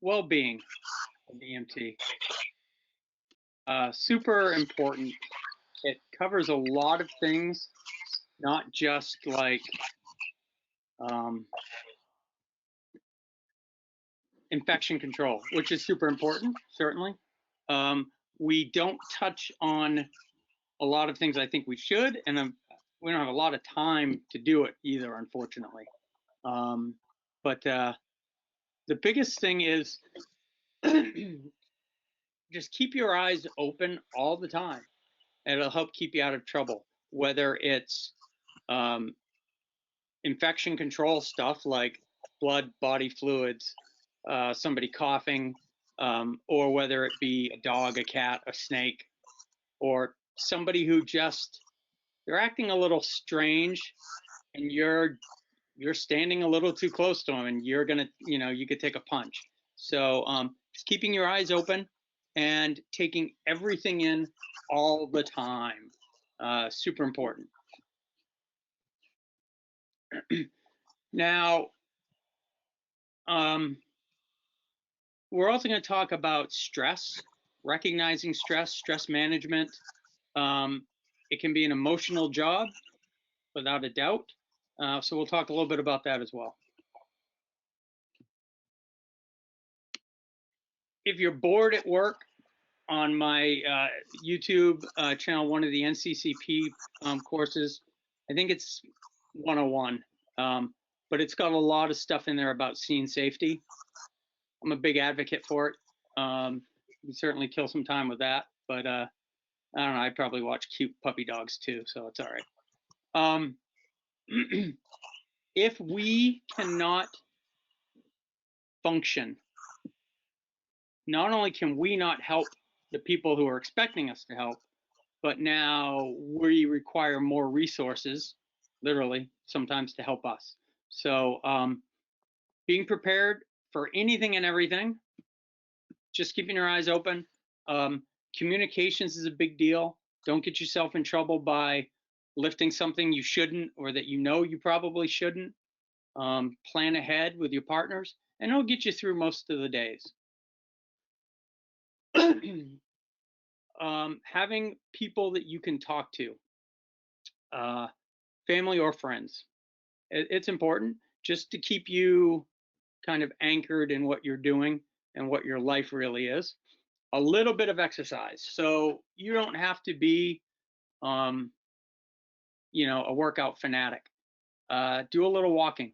well-being of the EMT. Super important. It covers a lot of things, not just like infection control, which is super important, certainly. We don't touch on a lot of things I think we should, and we don't have a lot of time to do it either, unfortunately. But the biggest thing is just keep your eyes open all the time. And it'll help keep you out of trouble, whether it's infection control stuff like blood, body fluids, somebody coughing, or whether it be a dog, a cat, a snake, or somebody who just, they're acting a little strange and you're standing a little too close to them and you're gonna, you could take a punch. So just keeping your eyes open and taking everything in all the time. Super important. Now, we're also going to talk about stress, recognizing stress, stress management. It can be an emotional job, without a doubt. So we'll talk a little bit about that as well. If you're bored at work, on my YouTube channel, one of the NCCP courses, I think it's 101, but it's got a lot of stuff in there about scene safety. I'm a big advocate for it. You certainly kill some time with that, but I don't know, I probably watch cute puppy dogs too, so it's all right. If we cannot function, not only can we not help the people who are expecting us to help, but now we require more resources, literally, sometimes to help us. So being prepared for anything and everything, just keeping your eyes open. Communications is a big deal. Don't get yourself in trouble by lifting something you shouldn't or that you know you probably shouldn't. Plan ahead with your partners, and it'll get you through most of the days. Having people that you can talk to, family or friends, it's important just to keep you kind of anchored in what you're doing and what your life really is. A little bit of exercise, so you don't have to be a workout fanatic. Do a little walking,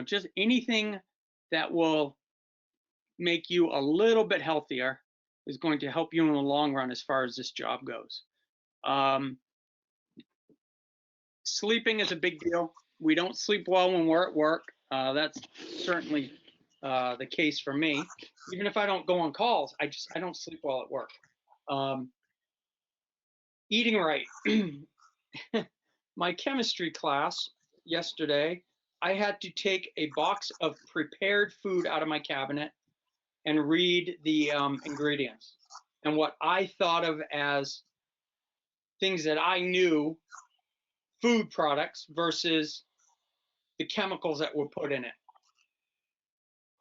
just anything that will make you a little bit healthier is going to help you in the long run as far as this job goes. Sleeping is a big deal. We don't sleep well when we're at work. That's certainly the case for me. Even if I don't go on calls, I don't sleep well at work. Eating right. My chemistry class yesterday, I had to take a box of prepared food out of my cabinet and read the ingredients and what I thought of as things that I knew, food products versus the chemicals that were put in it.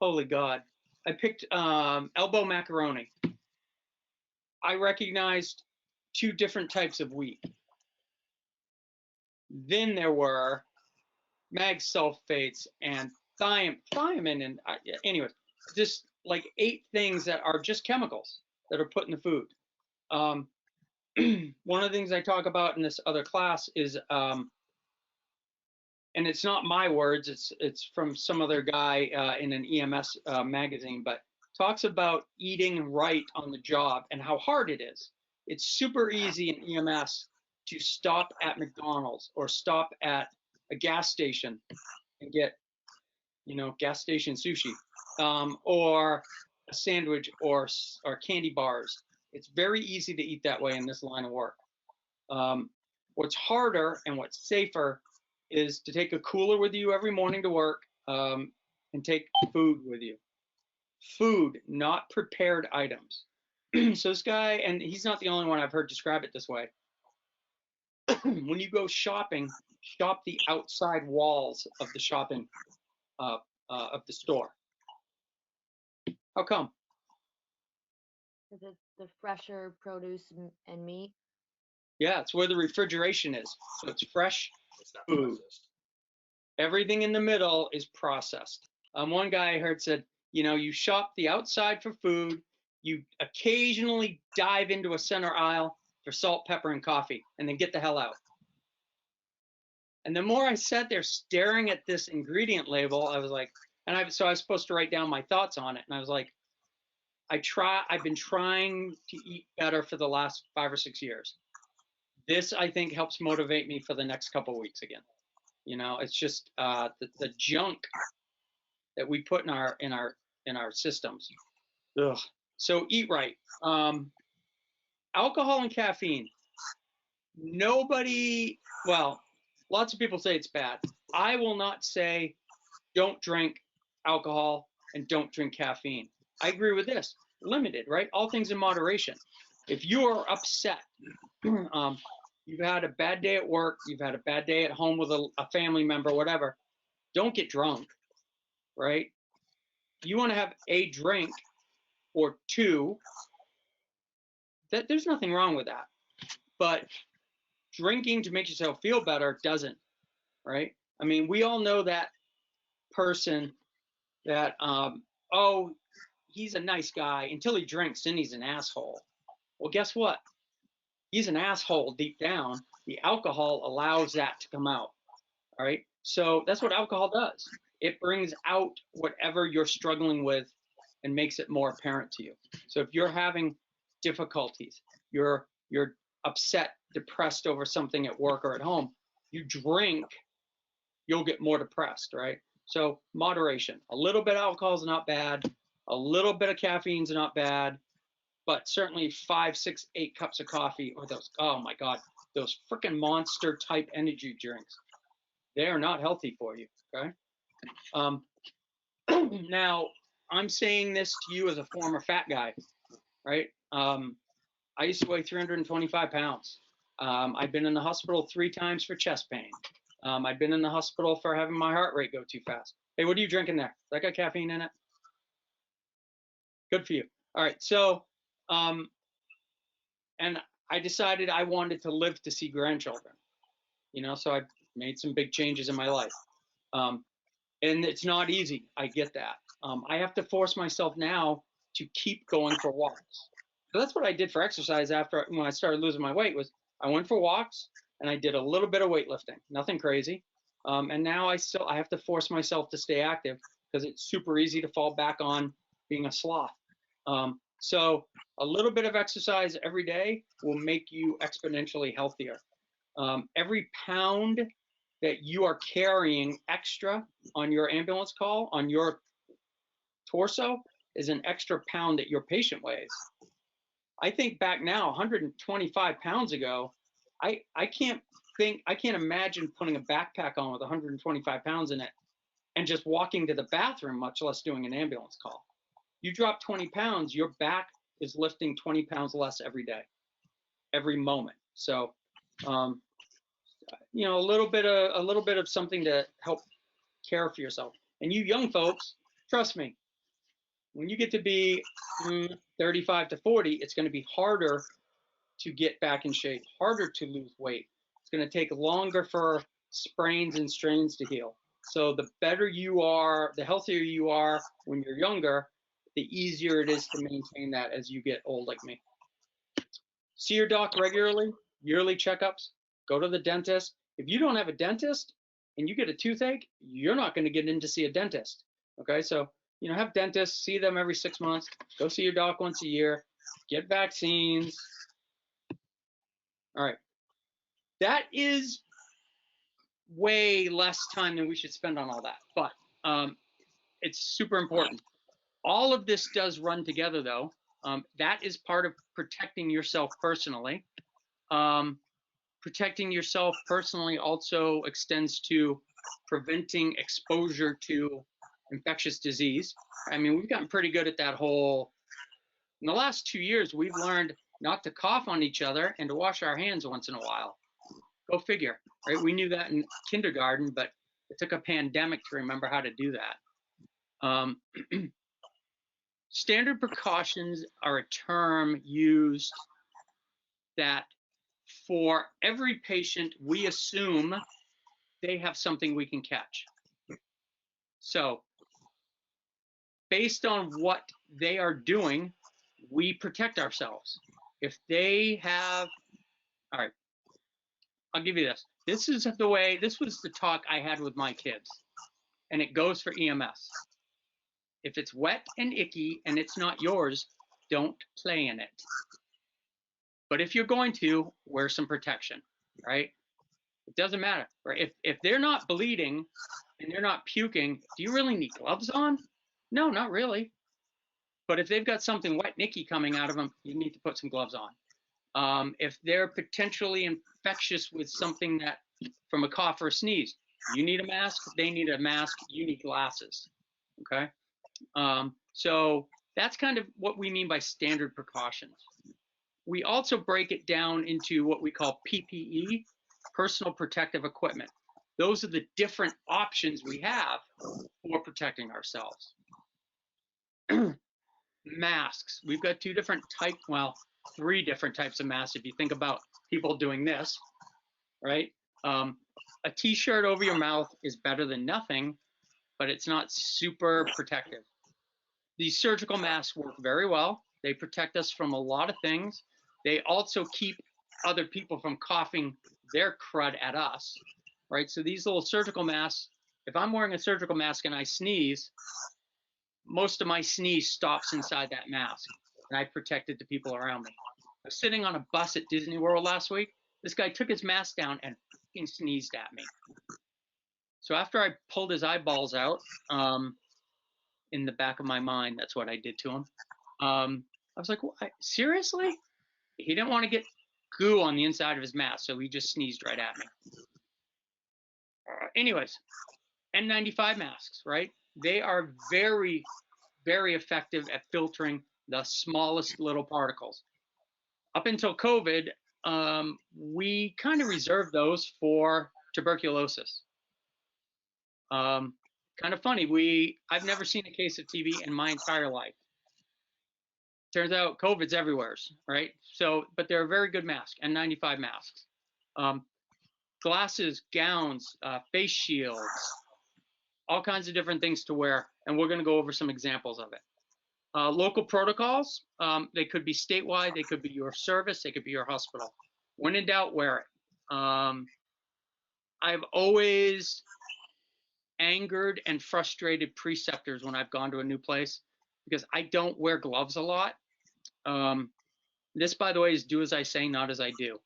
Holy God. I picked elbow macaroni. I recognized 2 different types of wheat. Then there were mag sulfates and thiamine and anyways, just like 8 things that are just chemicals that are put in the food. One of the things I talk about in this other class is, and it's not my words, it's from some other guy in an EMS magazine, but talks about eating right on the job and how hard it is. It's super easy in EMS to stop at McDonald's or stop at a gas station and get, gas station sushi, or a sandwich or candy bars. It's very easy to eat that way in this line of work. What's harder and what's safer is to take a cooler with you every morning to work, and take food with you. Food, not prepared items. So this guy, and he's not the only one I've heard describe it this way. When you go shopping, shop the outside walls of the shopping, of the store. How come? Because it's the fresher produce and meat. Yeah, it's where the refrigeration is. So it's fresh It's not food. processed. Everything in the middle is processed. One guy I heard said, you shop the outside for food, you occasionally dive into a center aisle for salt, pepper, and coffee, and then get the hell out. And the more I sat there staring at this ingredient label, I was like, so I was supposed to write down my thoughts on it, and I was like, I've been trying to eat better for the last 5 or 6 years. This, I think, helps motivate me for the next couple of weeks again. It's just the junk that we put in our systems. Ugh. So eat right. Alcohol and caffeine. Well, lots of people say it's bad. I will not say don't drink alcohol and don't drink caffeine. I agree with this. Limited, right? All things in moderation. If you are upset, you've had a bad day at work, you've had a bad day at home with a family member, whatever, don't get drunk, right? You want to have a drink or two. There's nothing wrong with that. But drinking to make yourself feel better doesn't, right? I mean, we all know that person that, oh, he's a nice guy until he drinks, then he's an asshole. Well, guess what? He's an asshole deep down. The alcohol allows that to come out. All right. So that's what alcohol does. It brings out whatever you're struggling with and makes it more apparent to you. So if you're having difficulties, you're upset, depressed over something at work or at home, you drink, you'll get more depressed, right? So moderation. A little bit of alcohol is not bad. A little bit of caffeine is not bad, but certainly 5, 6, 8 cups of coffee or those, oh my God, those freaking monster type energy drinks. They are not healthy for you, okay? Now, I'm saying this to you as a former fat guy, right? I used to weigh 325 pounds. I've been in the hospital 3 times for chest pain. I've been in the hospital for having my heart rate go too fast. Hey, what are you drinking there? That got caffeine in it? Good for you. All right, so, and I decided I wanted to live to see grandchildren, so I made some big changes in my life. And it's not easy. I get that. I have to force myself now to keep going for walks. So that's what I did for exercise when I started losing my weight was I went for walks and I did a little bit of weightlifting, nothing crazy. And now I have to force myself to stay active because it's super easy to fall back on being a sloth. So a little bit of exercise every day will make you exponentially healthier. Every pound that you are carrying extra on your ambulance call, on your torso, is an extra pound that your patient weighs. I think back now, 125 pounds ago, I can't imagine putting a backpack on with 125 pounds in it and just walking to the bathroom, much less doing an ambulance call. You drop 20 pounds, your back is lifting 20 pounds less every day, every moment. So, a little bit of something to help care for yourself. And you young folks, trust me, when you get to be 35 to 40, it's going to be harder to get back in shape, harder to lose weight. It's going to take longer for sprains and strains to heal. So the better you are, the healthier you are when you're younger, the easier it is to maintain that as you get old like me. See your doc regularly, yearly checkups, go to the dentist. If you don't have a dentist and you get a toothache, you're not going to get in to see a dentist. Okay, so have dentists, see them every 6 months, go see your doc once a year, get vaccines. All right, that is way less time than we should spend on all that, but it's super important. All of this does run together, though. That is part of protecting yourself personally. Protecting yourself personally also extends to preventing exposure to infectious disease. I mean, we've gotten pretty good at that whole. In the last 2 years, we've learned not to cough on each other and to wash our hands once in a while. Go figure, right? We knew that in kindergarten, but it took a pandemic to remember how to do that. Standard precautions are a term used that for every patient, we assume they have something we can catch. So based on what they are doing, we protect ourselves. If they have, all right, I'll give you this. This is the way, this was the talk I had with my kids, and it goes for EMS. If it's wet and icky and it's not yours, don't play in it. But if you're going to, wear some protection, right? It doesn't matter, right? If they're not bleeding and they're not puking, do you really need gloves on? No, not really. But if they've got something wet and icky coming out of them, you need to put some gloves on. If they're potentially infectious with something that, from a cough or a sneeze, you need a mask, they need a mask, you need glasses, okay? So that's kind of what we mean by standard precautions. We also break it down into what we call PPE, personal protective equipment. Those are the different options we have for protecting ourselves. Masks. We've got two different types, well, three different types of masks if you think about people doing this, right? A t-shirt over your mouth is better than nothing, but it's not super protective. These surgical masks work very well. They protect us from a lot of things. They also keep other people from coughing their crud at us, right? So these little surgical masks, if I'm wearing a surgical mask and I sneeze, most of my sneeze stops inside that mask, and I protect it to people around me. I was sitting on a bus at Disney World last week. This guy took his mask down and fucking sneezed at me. So after I pulled his eyeballs out, in the back of my mind, that's what I did to him. I was like, what? Seriously? He didn't want to get goo on the inside of his mask, so he just sneezed right at me. Anyways, N95 masks, right? They are very, very effective at filtering the smallest little particles. Up until COVID, we kind of reserved those for tuberculosis. Kind of funny, I've never seen a case of TB in my entire life. Turns out COVID's everywhere, right? So, but they're a very good mask, N95 masks. Glasses, gowns, face shields, all kinds of different things to wear, and we're going to go over some examples of it. Local protocols, they could be statewide, they could be your service, they could be your hospital. When in doubt, wear it. I've always angered and frustrated preceptors when I've gone to a new place because I don't wear gloves a lot. This, by the way, is do as I say, not as I do.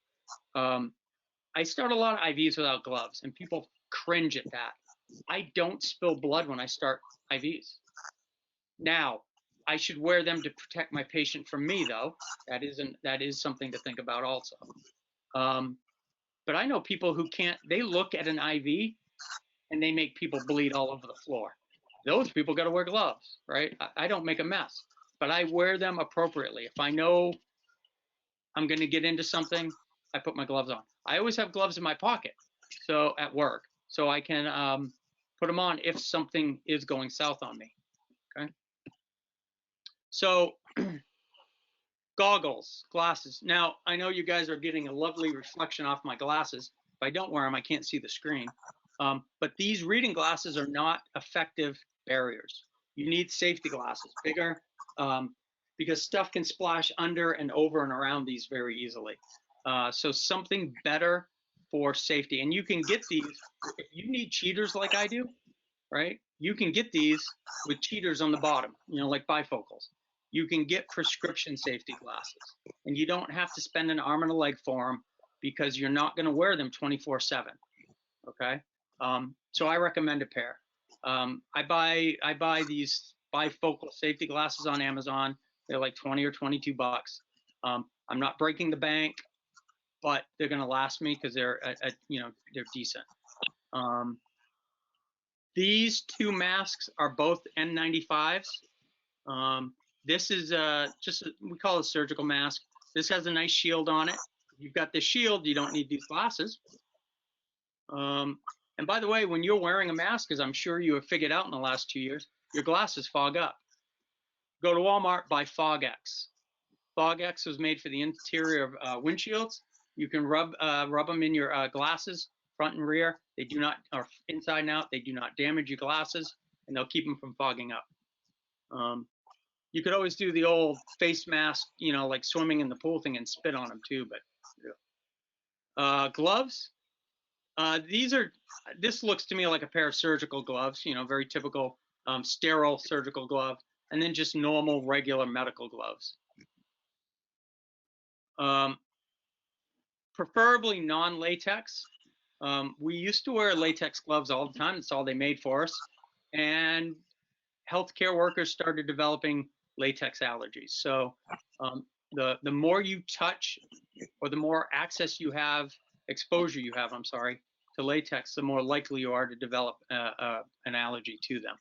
I start a lot of IVs without gloves, and people cringe at that. I don't spill blood when I start IVs. Now, I should wear them to protect my patient from me, though. That is something to think about also. But I know people who can't, they look at an IV and they make people bleed all over the floor. Those people got to wear gloves, right? I don't make a mess, but I wear them appropriately. If I know I'm going to get into something, I put my gloves on. I always have gloves in my pocket, so at work, so I can put them on if something is going south on me. Okay. So goggles, glasses. Now I know you guys are getting a lovely reflection off my glasses. If I don't wear them, I can't see the screen. But these reading glasses are not effective barriers. You need safety glasses, bigger, because stuff can splash under and over and around these very easily. So something better for safety. And you can get these, if you need cheaters like I do, right? You can get these with cheaters on the bottom, like bifocals. You can get prescription safety glasses, and you don't have to spend an arm and a leg for them because you're not going to wear them 24/7. Okay. So I recommend a pair. I buy these bifocal safety glasses on Amazon. They're like 20 or 22 bucks. I'm not breaking the bank, but they're going to last me because they're decent. These two masks are both N95s. This is we call it a surgical mask. This has a nice shield on it. If you've got the shield, you don't need these glasses. And by the way, when you're wearing a mask, as I'm sure you have figured out in the last 2 years, your glasses fog up. Go to Walmart, buy FogX. FogX was made for the interior of windshields. You can rub them in your glasses, front and rear. They do not, or inside and out, they do not damage your glasses, and they'll keep them from fogging up. You could always do the old face mask, you know, like swimming in the pool thing and spit on them too, but gloves. This looks to me like a pair of surgical gloves, you know, very typical sterile surgical glove, and then just normal regular medical gloves. Preferably non-latex. We used to wear latex gloves all the time. That's all they made for us. And healthcare workers started developing latex allergies. So the more you touch, or the more access you have, exposure you have, I'm sorry, to latex, the more likely you are to develop an allergy to them.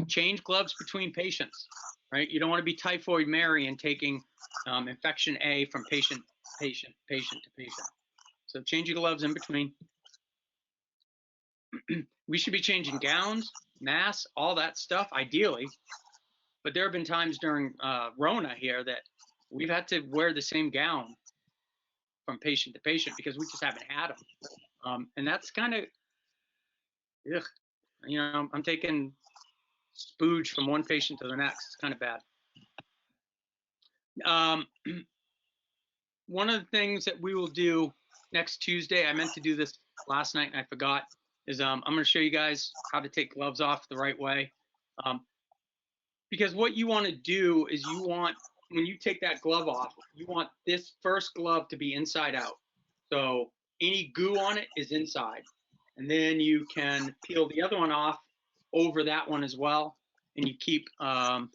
Change gloves between patients, right? You don't want to be typhoid Mary and taking infection A from patient to patient. So change your gloves in between. We should be changing gowns, masks, all that stuff, ideally. But there have been times during Rona here that we've had to wear the same gown from patient to patient because we just haven't had them. And that's kind of, you know, I'm taking spooge from one patient to the next. It's kind of bad. One of the things that we will do next Tuesday, I meant to do this last night and I forgot, is I'm going to show you guys how to take gloves off the right way. Because what you want to do is you want, when you take that glove off, you want this first glove to be inside out. So any goo on it is inside. And then you can peel the other one off over that one as well. And you keep the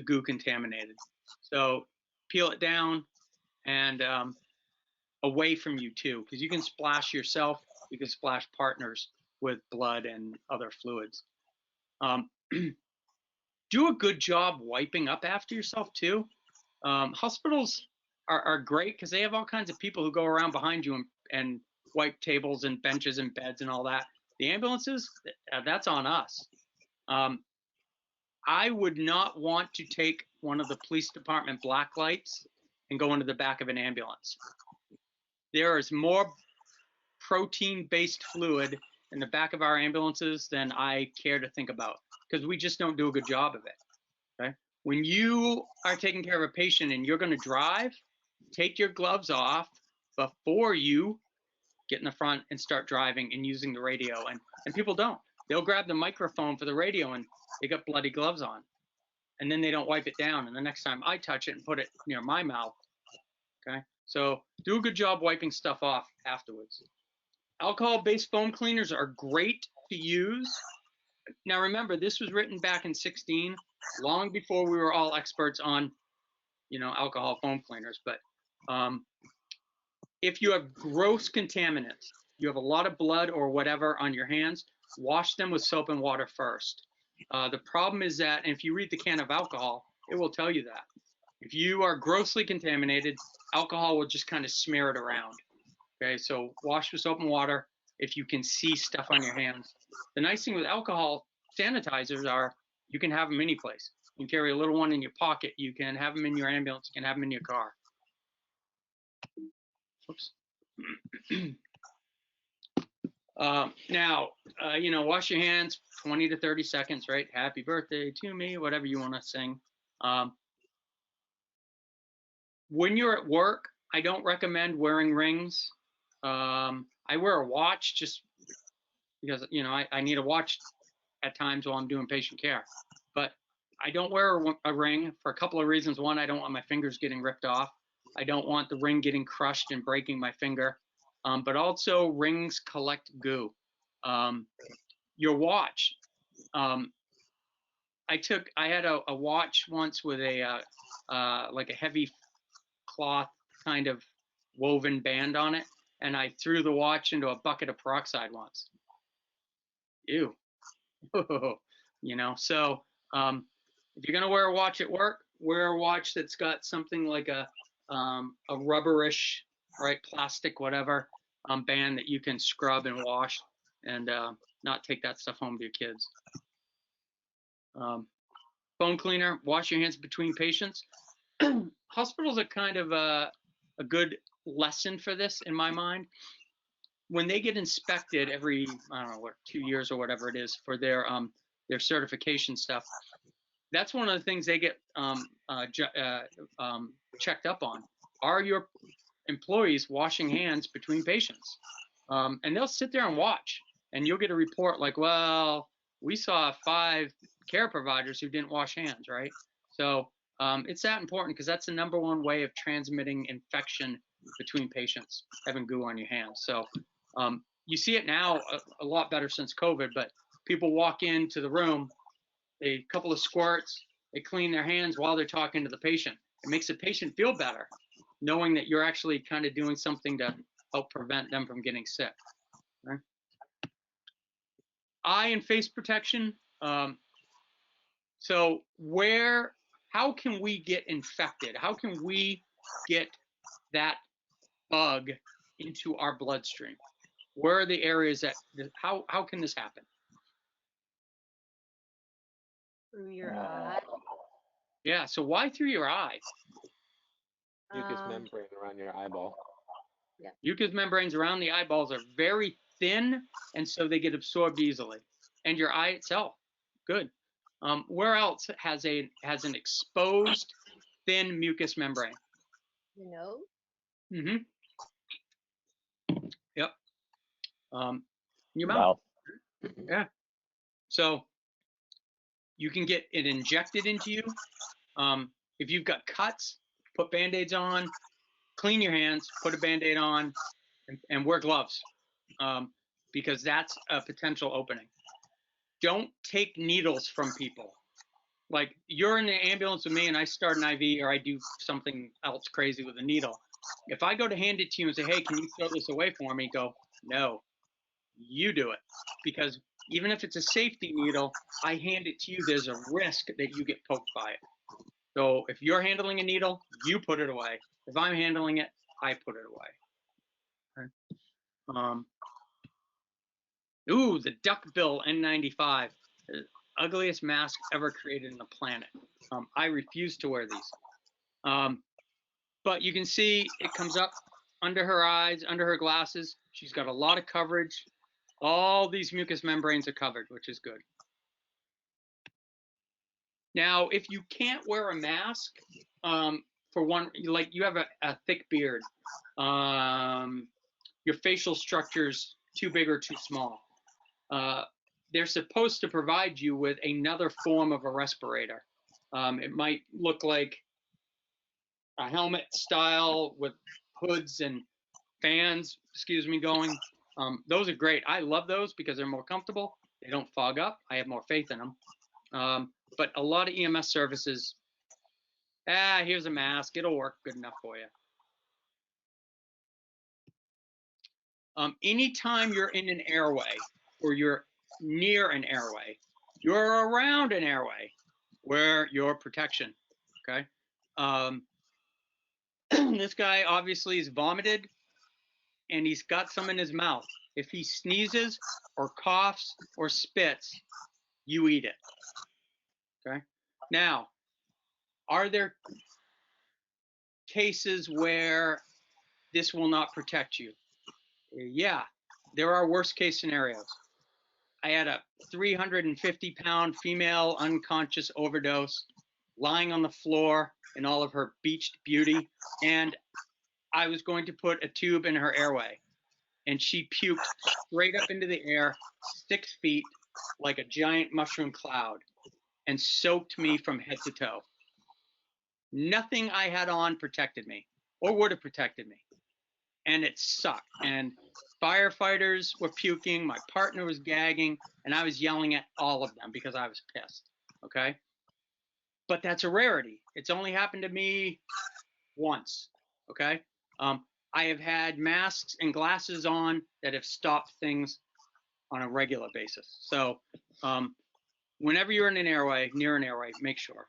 goo contaminated. So peel it down and away from you too, because you can splash yourself, you can splash partners with blood and other fluids. Do a good job wiping up after yourself too. Hospitals are great because they have all kinds of people who go around behind you and wipe tables and benches and beds and all that. The ambulances, that's on us. I would not want to take one of the police department black lights and go into the back of an ambulance. There is more protein-based fluid in the back of our ambulances than I care to think about because we just don't do a good job of it. Okay? When you are taking care of a patient and you're going to drive, take your gloves off before you get in the front and start driving and using the radio. And people don't. They'll grab the microphone for the radio and they got bloody gloves on. And then they don't wipe it down. And the next time I touch it and put it near my mouth, okay? So do a good job wiping stuff off afterwards. Alcohol-based foam cleaners are great to use. Now remember, this was written back in 16, long before we were all experts on, you know, alcohol foam cleaners. But if you have gross contaminants, you have a lot of blood or whatever on your hands, wash them with soap and water first. The problem is that, and if you read the can of alcohol, it will tell you that. If you are grossly contaminated, alcohol will just kind of smear it around. Okay, so wash with soap and water if you can see stuff on your hands. The nice thing with alcohol sanitizers are you can have them any place. You can carry a little one in your pocket. You can have them in your ambulance. You can have them in your car. Oops. Now, you know, wash your hands 20 to 30 seconds, right? Happy birthday to me, whatever you want to sing. When you're at work, I don't recommend wearing rings. I wear a watch just because, you know, I need a watch at times while I'm doing patient care. But I don't wear a ring for a couple of reasons. One, I don't want my fingers getting ripped off. I don't want the ring getting crushed and breaking my finger. But also rings collect goo. Your watch. I had a watch once with a like a heavy cloth kind of woven band on it, and I threw the watch into a bucket of peroxide once. Ew. You know, so if you're gonna wear a watch at work, wear a watch that's got something like a rubberish, right, plastic, whatever, band that you can scrub and wash, and not take that stuff home to your kids. Phone cleaner, wash your hands between patients. Hospitals are kind of a good lesson for this in my mind. When they get inspected every, I don't know, what, 2 years or whatever it is for their certification stuff, that's one of the things they get checked up on. Are your employees washing hands between patients? And they'll sit there and watch, and you'll get a report like, well, we saw 5 care providers who didn't wash hands, right? So it's that important because that's the #1 way of transmitting infection between patients, having goo on your hands. So you see it now a lot better since COVID, but people walk into the room, a couple of squirts, they clean their hands while they're talking to the patient. It makes the patient feel better, knowing that you're actually kind of doing something to help prevent them from getting sick. Right? Eye and face protection. So how can we get infected? How can we get that bug into our bloodstream? Where are the areas that, how can this happen? Through your eye. Yeah, so why through your eye? Mucous membrane around your eyeball. Yeah. Mucous membranes around the eyeballs are very thin, and so they get absorbed easily. And your eye itself, good. Where else has an exposed thin mucous membrane? Your nose. Mm-hmm. Yep. Your mouth. Yeah. So you can get it injected into you. If you've got cuts, put Band-Aids on, clean your hands, put a Band-Aid on, and wear gloves, because that's a potential opening. Don't take needles from people. Like, you're in the ambulance with me and I start an IV or I do something else crazy with a needle. If I go to hand it to you and say, hey, can you throw this away for me? Go, no, you do it. Because even if it's a safety needle, I hand it to you, there's a risk that you get poked by it. So if you're handling a needle, you put it away. If I'm handling it, I put it away. Okay. Ooh, the duckbill N95, the ugliest mask ever created on the planet. I refuse to wear these. But you can see it comes up under her eyes, under her glasses. She's got a lot of coverage. All these mucous membranes are covered, which is good. Now, if you can't wear a mask, for one, like you have a thick beard, your facial structure's too big or too small, they're supposed to provide you with another form of a respirator. It might look like a helmet style with hoods and fans, going. Those are great. I love those because they're more comfortable. They don't fog up. I have more faith in them. But a lot of EMS services, here's a mask. It'll work good enough for you. Anytime you're in an airway or you're near an airway, you're around an airway, wear your protection, okay? This guy obviously is vomited and he's got some in his mouth. If he sneezes or coughs or spits, you eat it, okay? Now, are there cases where this will not protect you? Yeah, there are worst case scenarios. I had a 350-pound female unconscious overdose lying on the floor in all of her beached beauty, and I was going to put a tube in her airway, and she puked straight up into the air, 6 feet, like a giant mushroom cloud, and soaked me from head to toe. Nothing I had on protected me, or would have protected me, and it sucked. And firefighters were puking, my partner was gagging, and I was yelling at all of them because I was pissed, okay? But that's a rarity. It's only happened to me once, okay? I have had masks and glasses on that have stopped things on a regular basis. So whenever you're in an airway, near an airway, make sure.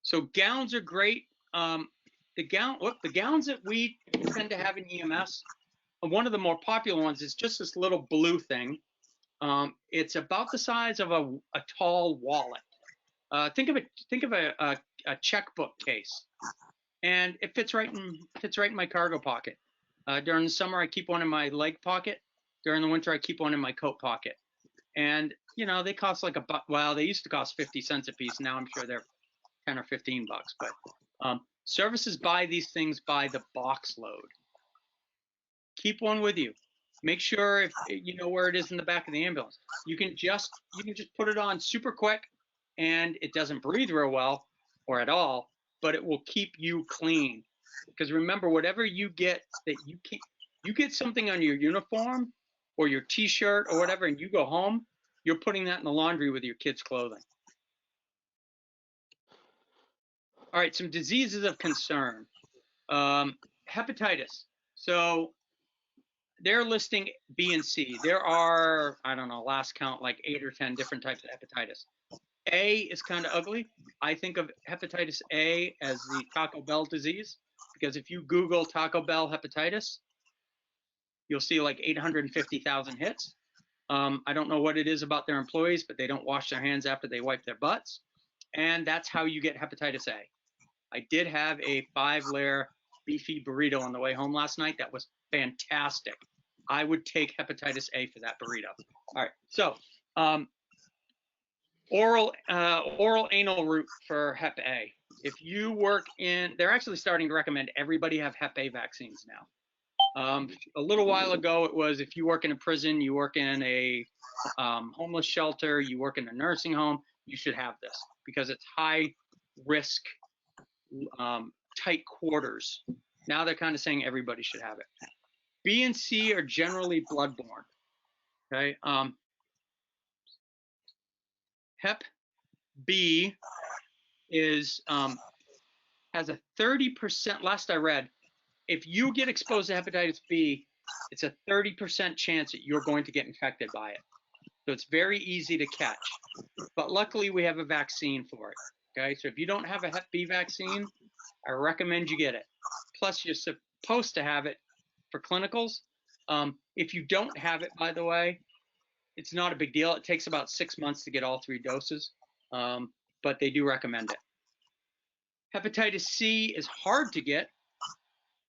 So gowns are great. The gowns that we tend to have in EMS, one of the more popular ones is just this little blue thing. It's about the size of a tall wallet. Think of a checkbook case, and it fits right in my cargo pocket. During the summer, I keep one in my leg pocket. During the winter, I keep one in my coat pocket. And you know, they cost like $1. Well, they used to cost 50 cents a piece. Now I'm sure they're 10 or 15 bucks. But services buy these things by the box load. Keep one with you. Make sure if you know where it is in the back of the ambulance. You can just put it on super quick, and it doesn't breathe real well or at all, but it will keep you clean. Because remember, whatever you get that you get something on your uniform or your T-shirt or whatever, and you go home, you're putting that in the laundry with your kids' clothing. All right, some diseases of concern. Hepatitis. So they're listing B and C. There are, I don't know, last count, like 8 or 10 different types of hepatitis. A is kind of ugly. I think of hepatitis A as the Taco Bell disease, because if you Google Taco Bell hepatitis, you'll see like 850,000 hits. I don't know what it is about their employees, but they don't wash their hands after they wipe their butts. And that's how you get hepatitis A. I did have a 5-layer beefy burrito on the way home last night. That was fantastic. I would take hepatitis A for that burrito. All right, so oral anal route for Hep A. If you work in, they're actually starting to recommend everybody have Hep A vaccines now. A little while ago, it was if you work in a prison, you work in a homeless shelter, you work in a nursing home, you should have this because it's high risk, tight quarters. Now they're kind of saying everybody should have it. B and C are generally bloodborne. Okay. Hep B is has a 30%. Last I read, if you get exposed to hepatitis B, it's a 30% chance that you're going to get infected by it. So it's very easy to catch. But luckily, we have a vaccine for it. Okay, so if you don't have a Hep B vaccine, I recommend you get it. Plus, you're supposed to have it for clinicals. If you don't have it, by the way, it's not a big deal. It takes about 6 months to get all 3 doses, but they do recommend it. Hepatitis C is hard to get,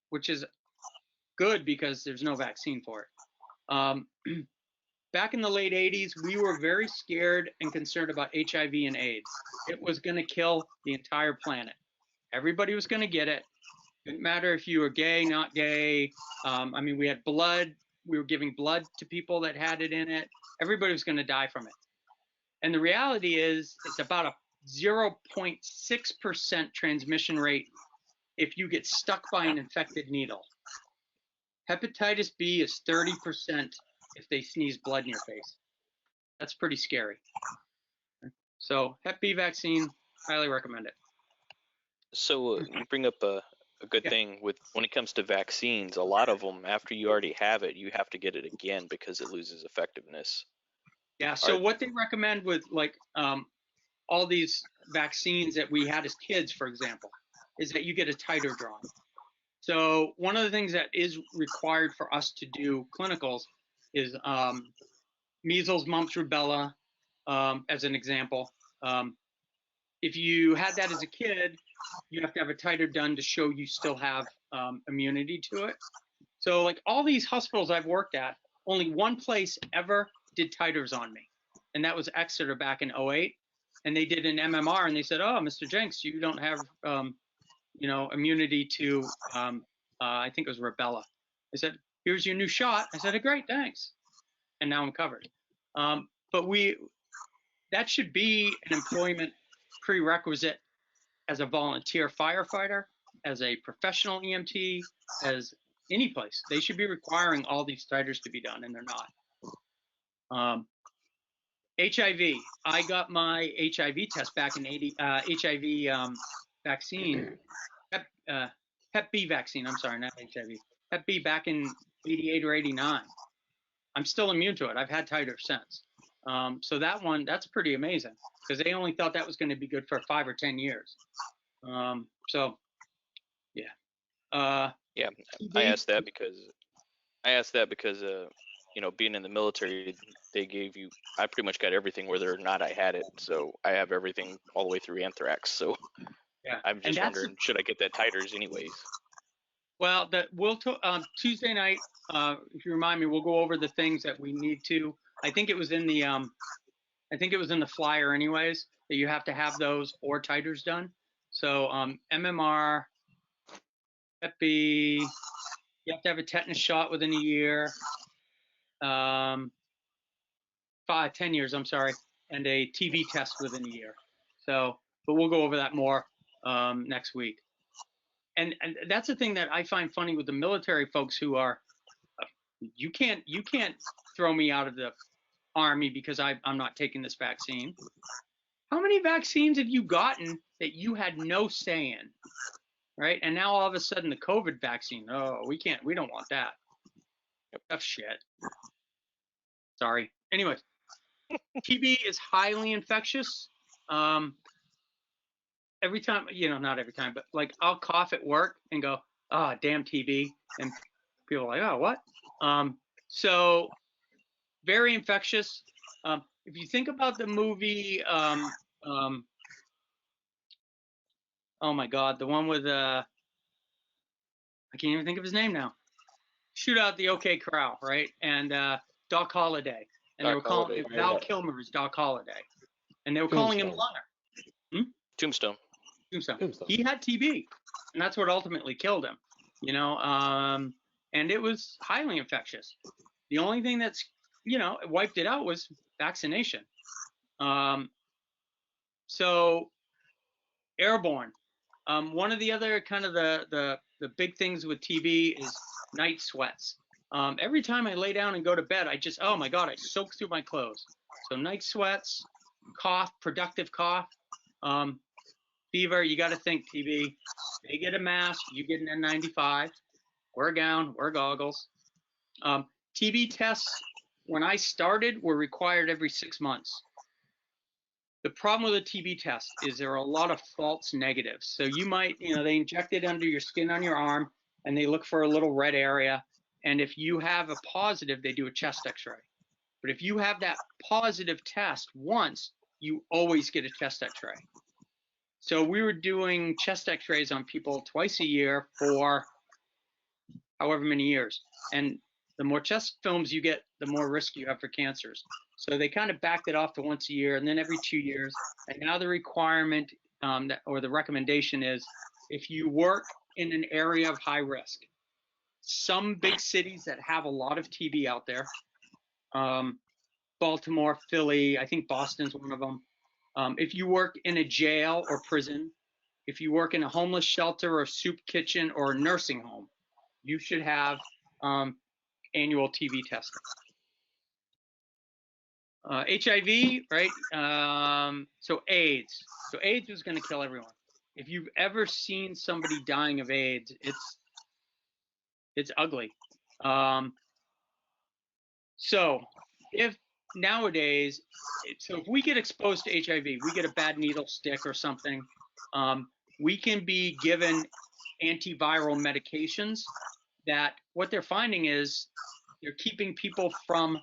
which is good because there's no vaccine for it. Back in the late 80s, we were very scared and concerned about HIV and AIDS. It was going to kill the entire planet. Everybody was going to get it. Didn't matter if you were gay, not gay. I mean, we had blood. We were giving blood to people that had it in it. Everybody was going to die from it. And the reality is it's about a 0.6% transmission rate if you get stuck by an infected needle. Hepatitis B is 30% if they sneeze blood in your face. That's pretty scary. So Hep B vaccine, highly recommend it. So you bring up a good thing with when it comes to vaccines. A lot of them, after you already have it, you have to get it again because it loses effectiveness. Yeah. So what they recommend with like all these vaccines that we had as kids, for example, is that you get a titer drawn. So one of the things that is required for us to do clinicals is measles, mumps, rubella, as an example. If you had that as a kid, you have to have a titer done to show you still have immunity to it. So like all these hospitals I've worked at, only one place ever did titers on me, and that was Exeter back in 08. And they did an MMR, and they said, "Oh, Mr. Jenks, you don't have, immunity to, I think it was rubella." I said, "Here's your new shot." I said, "Great, thanks," and now I'm covered. But that should be an employment prerequisite as a volunteer firefighter, as a professional EMT, as any place. They should be requiring all these titers to be done, and they're not. HIV. I got my HIV test back in HIV vaccine, Hep B vaccine. I'm sorry, not HIV. Hep B back in 88 or 89. I'm still immune to it. I've had titers since. So that's pretty amazing because they only thought that was going to be good for 5 or 10 years. So, yeah. Yeah, I asked that because being in the military, they gave you. I pretty much got everything, whether or not I had it. So I have everything all the way through anthrax. So Yeah. I'm And just that's wondering, should I get that titers anyways? well, Tuesday night, if you remind me, we'll go over the things that we need to. I think it was in the flyer anyways, that you have to have those or titers done. So MMR, Hep B, you have to have a tetanus shot within a year, 10 years, I'm sorry, and a TB test within a year. So, but we'll go over that more next week. And that's the thing that I find funny with the military folks who are, you can't throw me out of the Army because I'm not taking this vaccine. How many vaccines have you gotten that you had no say in, right? And now all of a sudden the COVID vaccine, oh, we don't want that. Tough shit. Sorry. Anyways, TB is highly infectious. Every time, not every time, but like I'll cough at work and go, oh, damn TB. And people are like, oh, what? So very infectious. If you think about the movie, oh my God, the one with I can't even think of his name now. Shoot out the OK Corral, right? And Doc Holliday, and they were calling Holiday, Val right. Kilmer's Doc Holliday, and they were calling him Lunner. Tombstone. Tombstone. He had TB, and that's what ultimately killed him. And it was highly infectious. The only thing that's wiped it out was vaccination. So airborne. One of the other kind of the big things with TB is night sweats. Every time I lay down and go to bed, oh my God, I soak through my clothes. So night sweats, cough, productive cough, fever. You got to think TB. They get a mask, you get an N95. Wear a gown, wear goggles. TB tests, when I started, were required every 6 months. The problem with a TB test is there are a lot of false negatives. So you might, they inject it under your skin on your arm and they look for a little red area. And if you have a positive, they do a chest x-ray. But if you have that positive test once, you always get a chest x-ray. So we were doing chest x-rays on people twice a year for however many years. And the more chest films you get, the more risk you have for cancers. So they kind of backed it off to once a year and then every 2 years. And now the requirement or the recommendation is if you work in an area of high risk, some big cities that have a lot of TB out there, Baltimore, Philly, I think Boston's one of them. If you work in a jail or prison, if you work in a homeless shelter or soup kitchen or a nursing home, you should have annual TB testing. HIV, right? So AIDS. So AIDS is going to kill everyone. If you've ever seen somebody dying of AIDS, it's ugly. So if nowadays, so if we get exposed to HIV, we get a bad needle stick or something, we can be given antiviral medications that what they're finding is they're keeping people from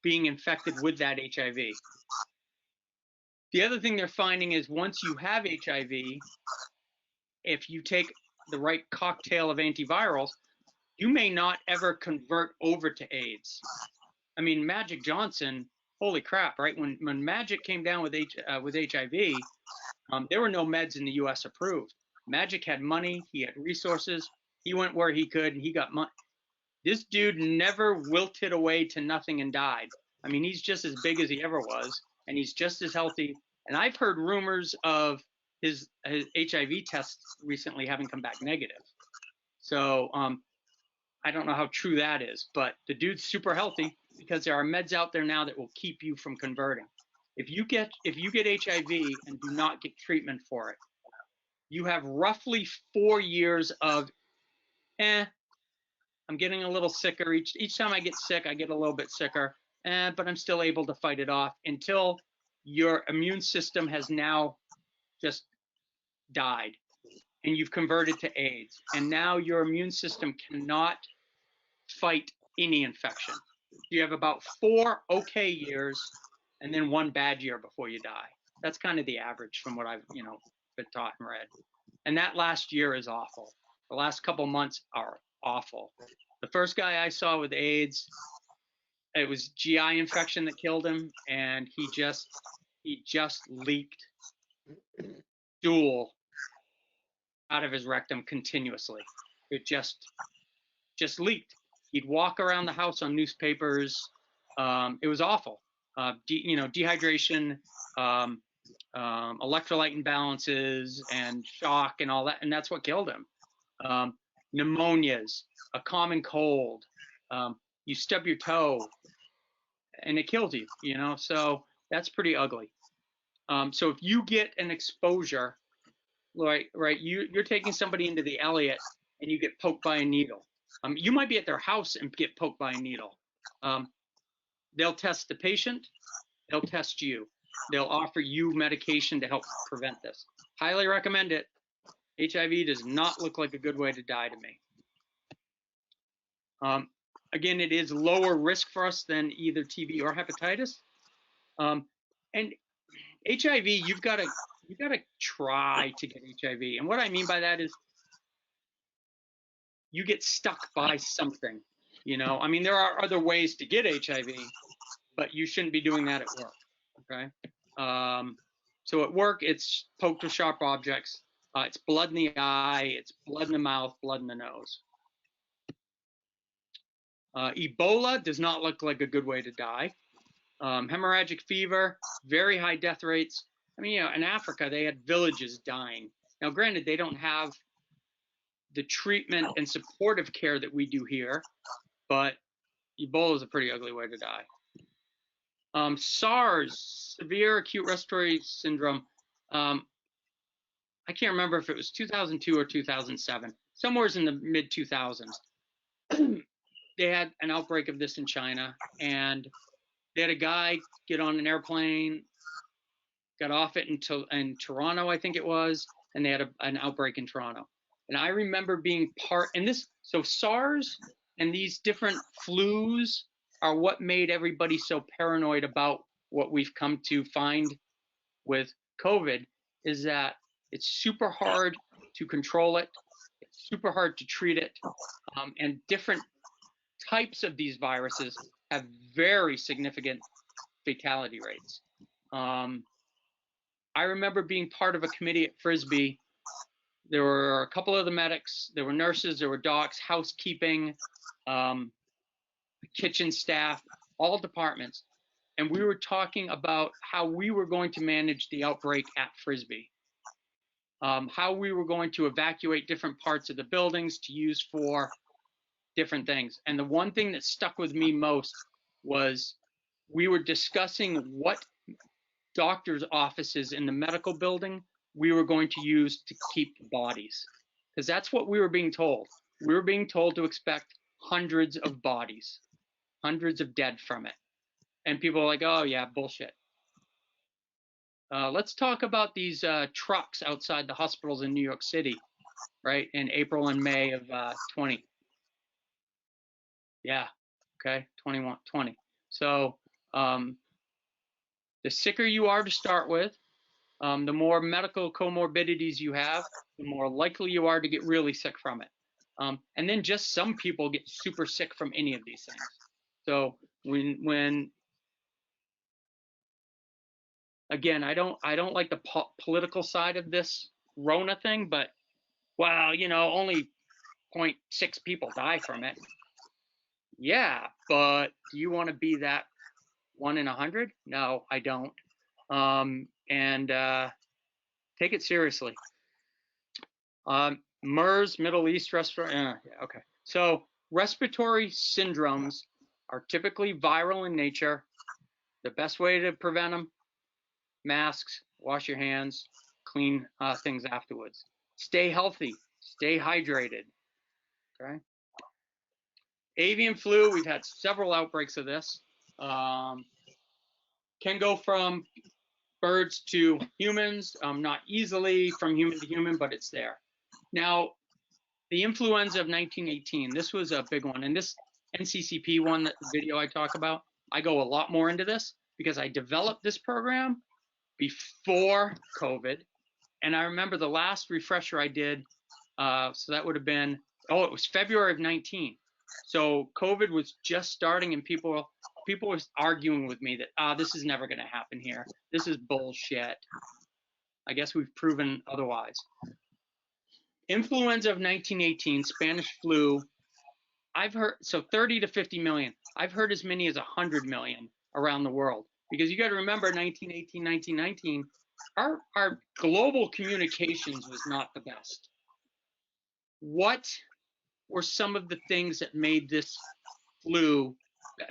being infected with that HIV. The other thing they're finding is once you have HIV, if you take the right cocktail of antivirals, you may not ever convert over to AIDS. I mean, Magic Johnson, holy crap, right? When Magic came down with HIV, there were no meds in the U.S. approved. Magic had money, he had resources, he went where he could, and he got money. This dude never wilted away to nothing and died. I mean, he's just as big as he ever was, and he's just as healthy. And I've heard rumors of his HIV tests recently having come back negative. So I don't know how true that is, but the dude's super healthy because there are meds out there now that will keep you from converting. If you get HIV and do not get treatment for it, you have roughly 4 years of, I'm getting a little sicker. Each time I get sick, I get a little bit sicker, but I'm still able to fight it off until your immune system has now just died and you've converted to AIDS. And now your immune system cannot fight any infection. You have about 4 okay years and then 1 bad year before you die. That's kind of the average from what I've, been taught and read. And that last year is awful. The last couple months are awful. The first guy I saw with AIDS, it was GI infection that killed him, and he just leaked stool out of his rectum continuously. It just leaked. He'd walk around the house on newspapers. It was awful. Dehydration, electrolyte imbalances, and shock, and all that, and that's what killed him. Pneumonias, a common cold. You stub your toe, and it kills you. So that's pretty ugly. So if you get an exposure, right, you're taking somebody into the Elliott and you get poked by a needle. You might be at their house and get poked by a needle. They'll test the patient, they'll test you. They'll offer you medication to help prevent this. Highly recommend it. HIV does not look like a good way to die to me. Again, it is lower risk for us than either TB or hepatitis. And HIV, you've got to try to get HIV. And what I mean by that is you get stuck by something. There are other ways to get HIV, but you shouldn't be doing that at work. Okay. So at work, it's poked with sharp objects. It's blood in the eye. It's blood in the mouth, blood in the nose. Ebola does not look like a good way to die. Hemorrhagic fever, very high death rates. In Africa, they had villages dying. Now, granted, they don't have the treatment and supportive care that we do here, but Ebola is a pretty ugly way to die. SARS, severe acute respiratory syndrome. I can't remember if it was 2002 or 2007, somewhere in the mid 2000s. They had an outbreak of this in China, and they had a guy get on an airplane, got off it in Toronto, I think it was, and they had an outbreak in Toronto. And I remember being so SARS and these different flus are what made everybody so paranoid about what we've come to find with COVID, is that it's super hard to control it, it's super hard to treat it, and different types of these viruses have very significant fatality rates. I remember being part of a committee at Frisbee. There were a couple of the medics, there were nurses, there were docs, housekeeping, kitchen staff, all departments. And we were talking about how we were going to manage the outbreak at Frisbee, how we were going to evacuate different parts of the buildings to use for different things. And the one thing that stuck with me most was we were discussing what doctors' offices in the medical building we were going to use to keep the bodies, because that's what we were being told. We were being told to expect hundreds of bodies, hundreds of dead from it. And people are like, oh yeah, bullshit. Let's talk about these trucks outside the hospitals in New York City, right, in April and May of 20. Yeah, okay, 20. So the sicker you are to start with, the more medical comorbidities you have, the more likely you are to get really sick from it. And then just some people get super sick from any of these things. So when again, I don't like the political side of this Rona thing, but well, only 0.6 people die from it. Yeah, but do you want to be that 1 in 100? No, I don't. And take it seriously. MERS, Middle East respiratory. Okay. So respiratory syndromes are typically viral in nature. The best way to prevent them: masks, wash your hands, clean things afterwards. Stay healthy, stay hydrated. Okay. Avian flu, we've had several outbreaks of this. Can go from birds to humans, not easily from human to human, but it's there. Now, the influenza of 1918, this was a big one, and this NCCP one, that video I talk about, I go a lot more into this because I developed this program before COVID. And I remember the last refresher I did, so that would have been, it was February of 19. So COVID was just starting and people were arguing with me that, this is never going to happen here. This is bullshit. I guess we've proven otherwise. Influenza of 1918, Spanish flu, I've heard, so 30 to 50 million. I've heard as many as 100 million around the world. Because you got to remember 1918, 1919, our global communications was not the best. What were some of the things that made this flu?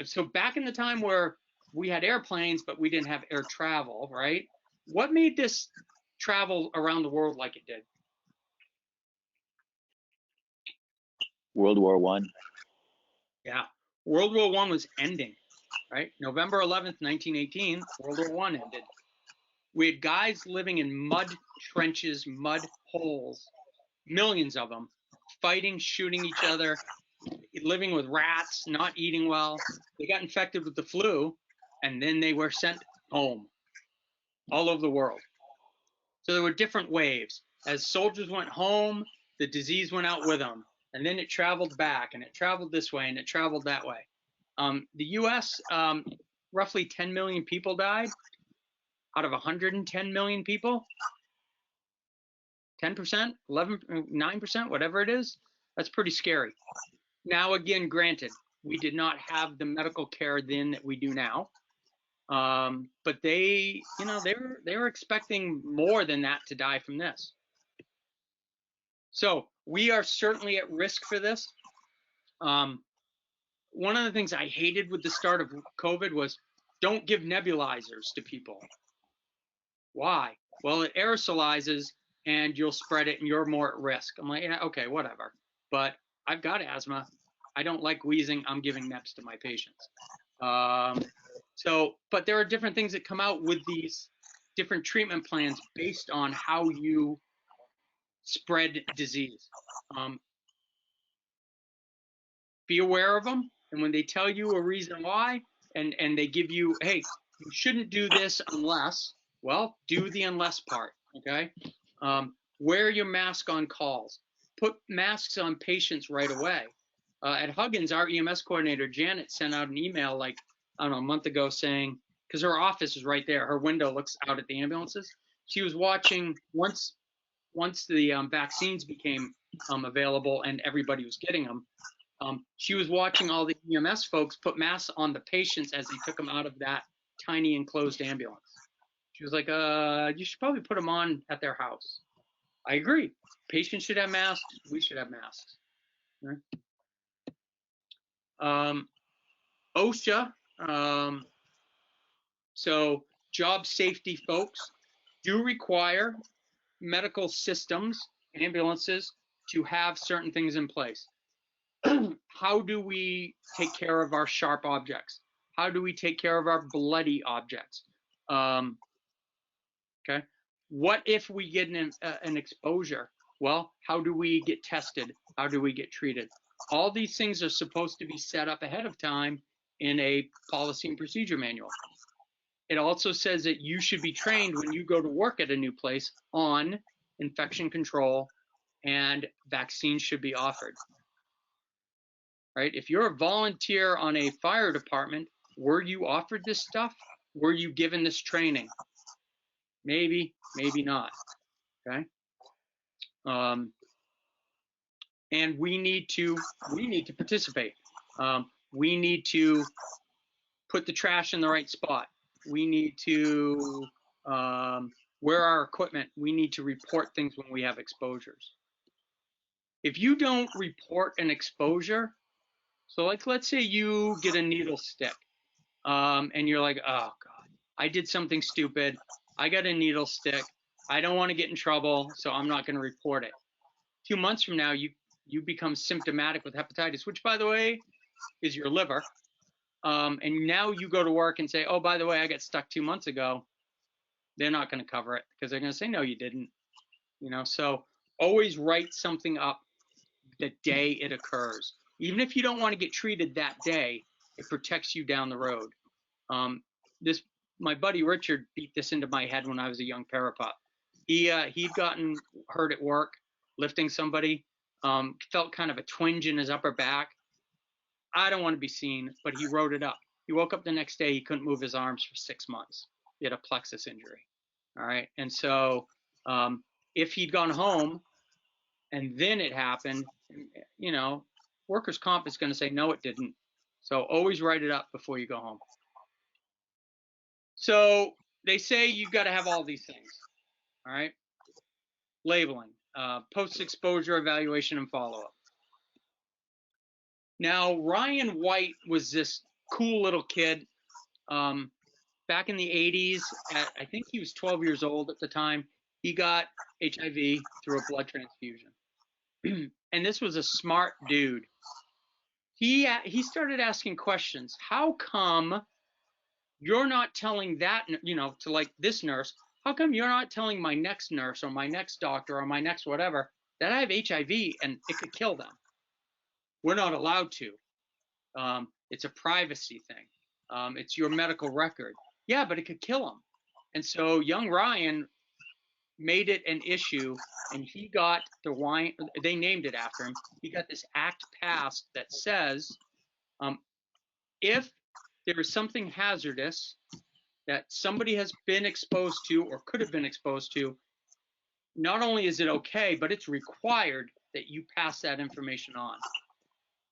So back in the time where we had airplanes, but we didn't have air travel, right? What made this travel around the world like it did? World War I. Yeah, World War I was ending, right? November 11th, 1918, World War I ended. We had guys living in mud trenches, mud holes, millions of them, fighting, shooting each other, living with rats, not eating well. They got infected with the flu, and then they were sent home all over the world. So there were different waves. As soldiers went home, the disease went out with them, and then it traveled back, and it traveled this way, and it traveled that way. The U.S., roughly 10 million people died out of 110 million people. 10%, 11, 9%, whatever it is. That's pretty scary. Now, again, granted, we did not have the medical care then that we do now. But they were expecting more than that to die from this. So we are certainly at risk for this. One of the things I hated with the start of COVID was don't give nebulizers to people. Why? Well, it aerosolizes and you'll spread it and you're more at risk. I'm like, yeah, okay, whatever. But I've got asthma. I don't like wheezing. I'm giving nebs to my patients. But there are different things that come out with these different treatment plans based on how you spread disease. Be aware of them. And when they tell you a reason why, and they give you, hey, you shouldn't do this unless, well, do the unless part, okay? Wear your mask on calls. Put masks on patients right away. At Huggins, our EMS coordinator, Janet, sent out an email like, I don't know, a month ago saying, because her office is right there, her window looks out at the ambulances. She was watching, once the vaccines became available and everybody was getting them, she was watching all the EMS folks put masks on the patients as they took them out of that tiny enclosed ambulance. She was like, you should probably put them on at their house. I agree. Patients should have masks. We should have masks. Right? OSHA, so job safety folks do require medical systems, ambulances, to have certain things in place. How do we take care of our sharp objects? How do we take care of our bloody objects? Okay. What if we get an exposure? Well, how do we get tested? How do we get treated? All these things are supposed to be set up ahead of time in a policy and procedure manual. It also says that you should be trained when you go to work at a new place on infection control, and vaccines should be offered. Right? If you're a volunteer on a fire department, were you offered this stuff? Were you given this training? Maybe, maybe not. Okay. And we need to participate. We need to put the trash in the right spot. We need to wear our equipment. We need to report things when we have exposures. If you don't report an exposure, so like let's say you get a needle stick, and you're like, oh God, I did something stupid. I got a needle stick. I don't want to get in trouble, so I'm not going to report it. 2 months from now, you become symptomatic with hepatitis, which by the way is your liver. And now you go to work and say, oh, by the way, I got stuck 2 months ago. They're not going to cover it because they're going to say, no, you didn't. You know, so always write something up the day it occurs. Even if you don't want to get treated that day, it protects you down the road. My buddy Richard beat this into my head when I was a young parapup. He'd gotten hurt at work lifting somebody, felt kind of a twinge in his upper back. I don't want to be seen, but he wrote it up. He woke up the next day, he couldn't move his arms for 6 months. He had a plexus injury. All right. And so if he'd gone home and then it happened, you know, workers' comp is going to say, no, it didn't. So always write it up before you go home. So they say you've got to have all these things. All right. Labeling, post-exposure evaluation and follow-up. Now, Ryan White was this cool little kid. Back in the 80s, I think he was 12 years old at the time, he got HIV through a blood transfusion. And this was a smart dude. He started asking questions. How come you're not telling that, you know, to like this nurse, how come you're not telling my next nurse or my next doctor or my next whatever that I have HIV and it could kill them? We're not allowed to. It's a privacy thing. It's your medical record. Yeah, but it could kill them. And so young Ryan made it an issue, and he got they named it after him. He got this act passed that says, if there is something hazardous that somebody has been exposed to or could have been exposed to, not only is it okay, but it's required that you pass that information on.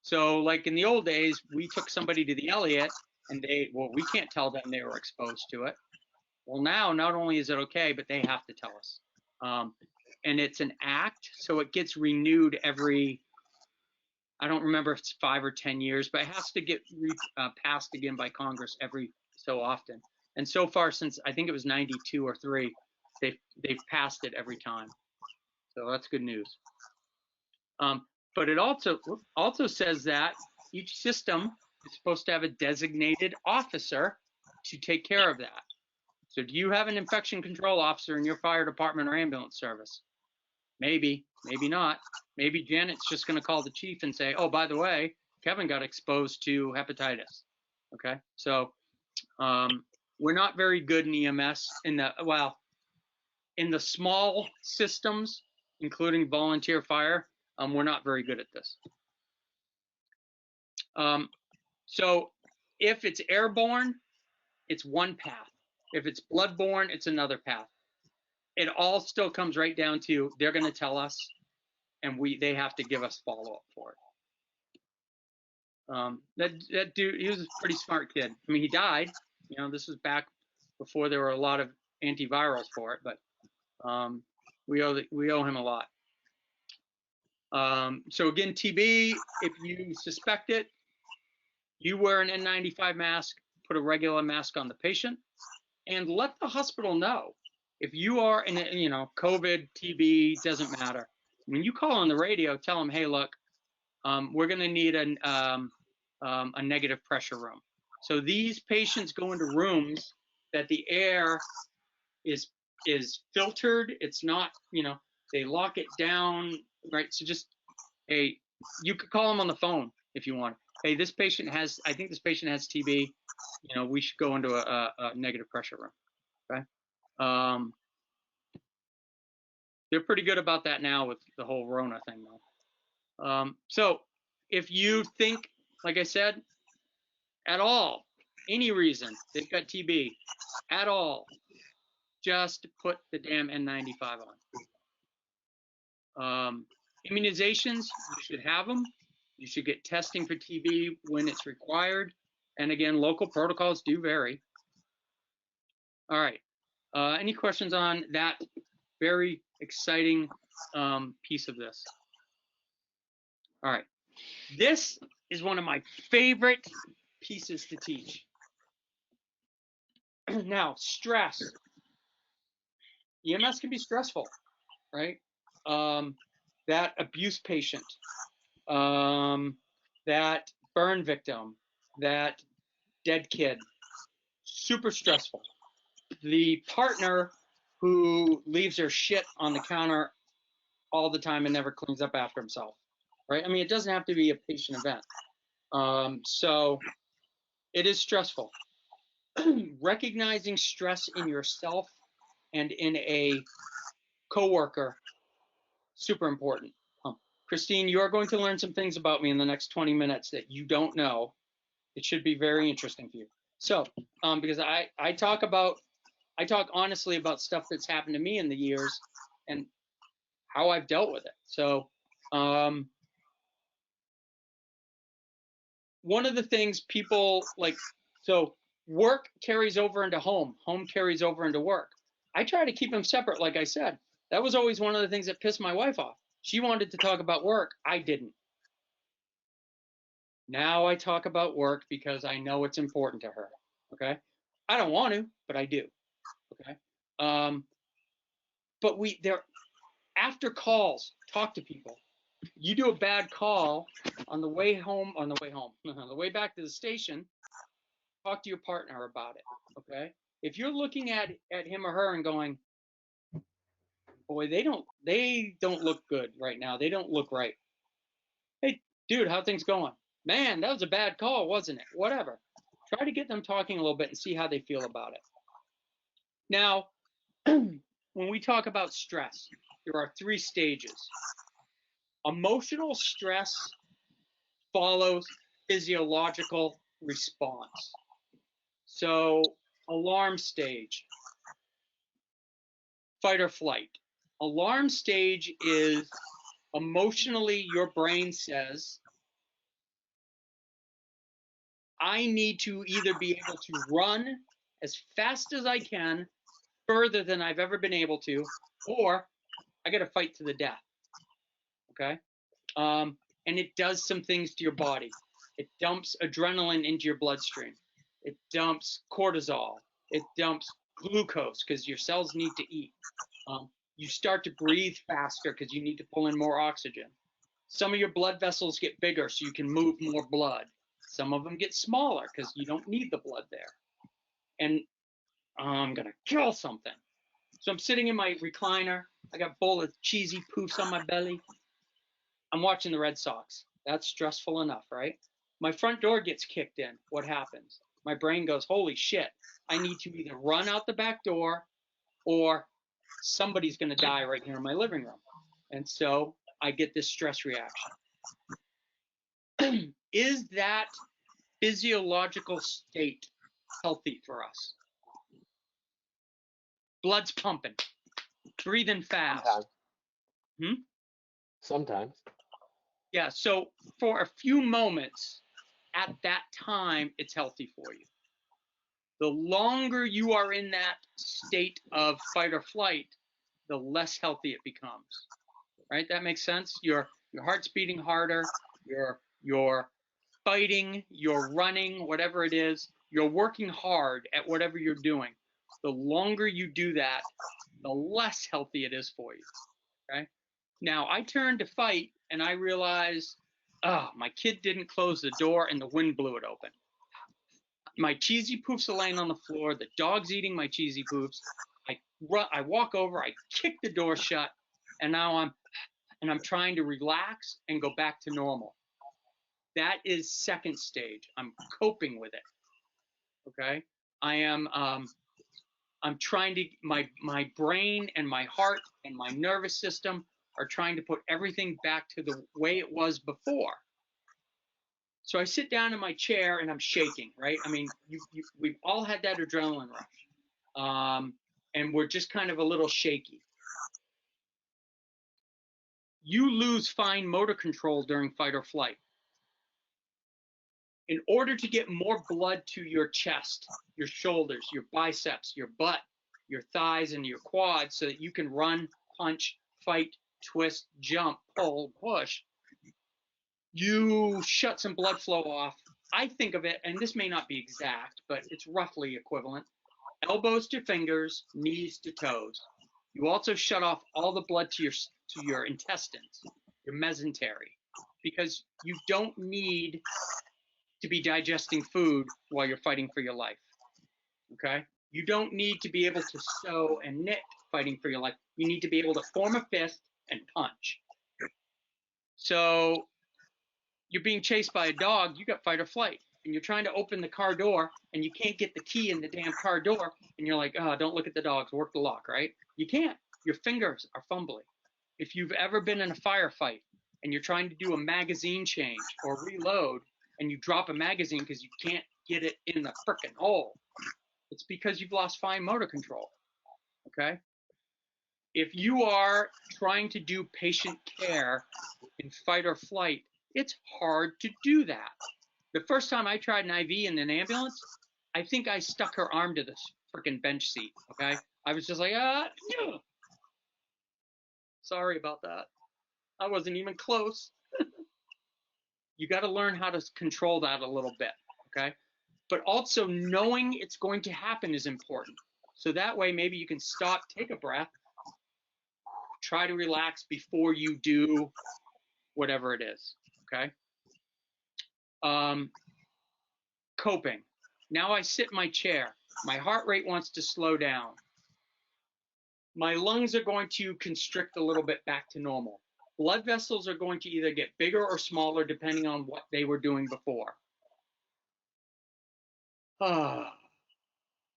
So like in the old days, we took somebody to the Elliott and we can't tell them they were exposed to it. Well, now not only is it okay, but they have to tell us. And it's an act, so it gets renewed every, I don't remember if it's 5 or 10 years, but it has to get passed again by Congress every so often. And so far, since I think it was 92 or 3, they've passed it every time. So that's good news. But it also says that each system is supposed to have a designated officer to take care of that. So do you have an infection control officer in your fire department or ambulance service? Maybe, maybe not. Maybe Janet's just going to call the chief and say, oh, by the way, Kevin got exposed to hepatitis. Okay, so we're not very good in EMS in the small systems, including volunteer fire. We're not very good at this. So if it's airborne, it's one path. If it's bloodborne, it's another path. It all still comes right down to they're going to tell us, and they have to give us follow-up for it. That dude, he was a pretty smart kid. I mean, he died. You know, this was back before there were a lot of antivirals for it, but we owe him a lot. So again, TB, if you suspect it, you wear an N95 mask, put a regular mask on the patient, and let the hospital know. If you are in, you know, COVID, TB, doesn't matter. When you call on the radio, tell them, hey, look, we're going to need a negative pressure room. So these patients go into rooms that the air is filtered. It's not, you know, they lock it down, right? So just, hey, you could call them on the phone if you want. Hey, this patient has, I think this patient has TB. You know, we should go into a negative pressure room. Okay. They're pretty good about that now with the whole Rona thing, though. So if you think, like I said, at all, any reason they've got TB, at all, just put the damn N95 on. Immunizations, you should have them. You should get testing for TB when it's required. And again, local protocols do vary. All right. Any questions on that very exciting piece of this? All right. This is one of my favorite pieces to teach. Now, stress. EMS can be stressful, right? That abuse patient, that burn victim, that dead kid, super stressful. The partner who leaves their shit on the counter all the time and never cleans up after himself. right? I mean, it doesn't have to be a patient event. So it is stressful. Recognizing stress in yourself and in a coworker, super important. Christine, you're going to learn some things about me in the next 20 minutes that you don't know. It should be very interesting for you. So, because I talk honestly about stuff that's happened to me in the years and how I've dealt with it. So, one of the things people like, so work carries over into home carries over into work. I try to keep them separate, like I said. That was always one of the things that pissed my wife off. She wanted to talk about work, I didn't. Now I talk about work because I know it's important to her, okay? I don't want to, but I do, okay? But after calls, talk to people. You do a bad call on the way home, on the way back to the station, talk to your partner about it, okay? If you're looking at him or her and going, boy, they don't look good right now. They don't look right. Hey, dude, how things going? Man, that was a bad call, wasn't it? Whatever. Try to get them talking a little bit and see how they feel about it. Now, when we talk about stress, there are 3 stages. Emotional stress follows physiological response. So, alarm stage, fight or flight. Alarm stage is emotionally your brain says, I need to either be able to run as fast as I can, further than I've ever been able to, or I got to fight to the death. Okay? And it does some things to your body. It dumps adrenaline into your bloodstream. It dumps cortisol. It dumps glucose because your cells need to eat. You start to breathe faster because you need to pull in more oxygen. Some of your blood vessels get bigger so you can move more blood. Some of them get smaller because you don't need the blood there. And I'm going to kill something. So I'm sitting in my recliner. I got a bowl of cheesy poofs on my belly. I'm watching the Red Sox. That's stressful enough, right? My front door gets kicked in. What happens? My brain goes, holy shit. I need to either run out the back door or somebody's going to die right here in my living room. And so I get this stress reaction. Is that physiological state healthy for us? Blood's pumping, breathing fast. Sometimes. Sometimes. Yeah, so for a few moments at that time, it's healthy for you. The longer you are in that state of fight or flight, the less healthy it becomes. Right? That makes sense? Your heart's beating harder, you're fighting, you're running, whatever it is, you're working hard at whatever you're doing. The longer you do that, the less healthy it is for you. Okay? Now, I turned to fight and I realized, my kid didn't close the door and the wind blew it open. My cheesy poofs are laying on the floor. The dog's eating my cheesy poofs. I walk over, I kick the door shut, and now I'm trying to relax and go back to normal. That is second stage. I'm coping with it. Okay? I'm trying to, my brain and my heart and my nervous system are trying to put everything back to the way it was before. So I sit down in my chair and I'm shaking, right? I mean, we've all had that adrenaline rush. And we're just kind of a little shaky. You lose fine motor control during fight or flight. In order to get more blood to your chest, your shoulders, your biceps, your butt, your thighs, and your quads so that you can run, punch, fight, twist, jump, pull, push, you shut some blood flow off. I think of it, and this may not be exact, but it's roughly equivalent. Elbows to fingers, knees to toes. You also shut off all the blood to your intestines, your mesentery, because you don't need to be digesting food while you're fighting for your life. Okay? You don't need to be able to sew and knit fighting for your life. You need to be able to form a fist and punch. So you're being chased by a dog, you got fight or flight. And you're trying to open the car door and you can't get the key in the damn car door. And you're like, oh, don't look at the dogs, work the lock, right? You can't. Your fingers are fumbling. If you've ever been in a firefight and you're trying to do a magazine change or reload and you drop a magazine because you can't get it in the frickin' hole, it's because you've lost fine motor control, okay? If you are trying to do patient care in fight or flight, it's hard to do that. The first time I tried an IV in an ambulance, I think I stuck her arm to the frickin' bench seat, okay? I was just like, no. Sorry about that. I wasn't even close. You got to learn how to control that a little bit, okay? But also knowing it's going to happen is important. So that way maybe you can stop, take a breath, try to relax before you do whatever it is, okay? Coping. Now I sit in my chair. My heart rate wants to slow down. My lungs are going to constrict a little bit back to normal. Blood vessels are going to either get bigger or smaller depending on what they were doing before.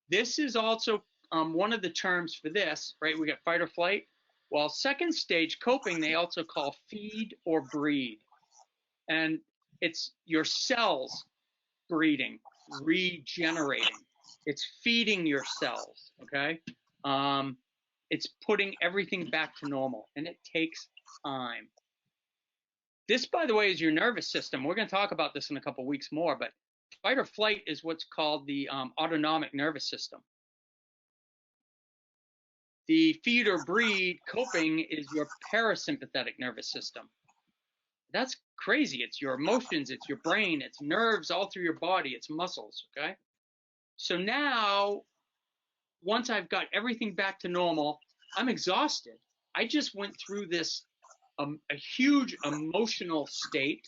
This is also one of the terms for this, right? We got fight or flight. Well, second stage coping, they also call feed or breed. And it's your cells breeding, regenerating. It's feeding your cells, okay? It's putting everything back to normal, and it takes time. This, by the way, is your nervous system. We're going to talk about this in a couple weeks more, but fight or flight is what's called the autonomic nervous system. The feed or breed coping is your parasympathetic nervous system. That's crazy. It's your emotions, it's your brain, it's nerves all through your body, it's muscles, okay? So now, once I've got everything back to normal, I'm exhausted. I just went through this a huge emotional state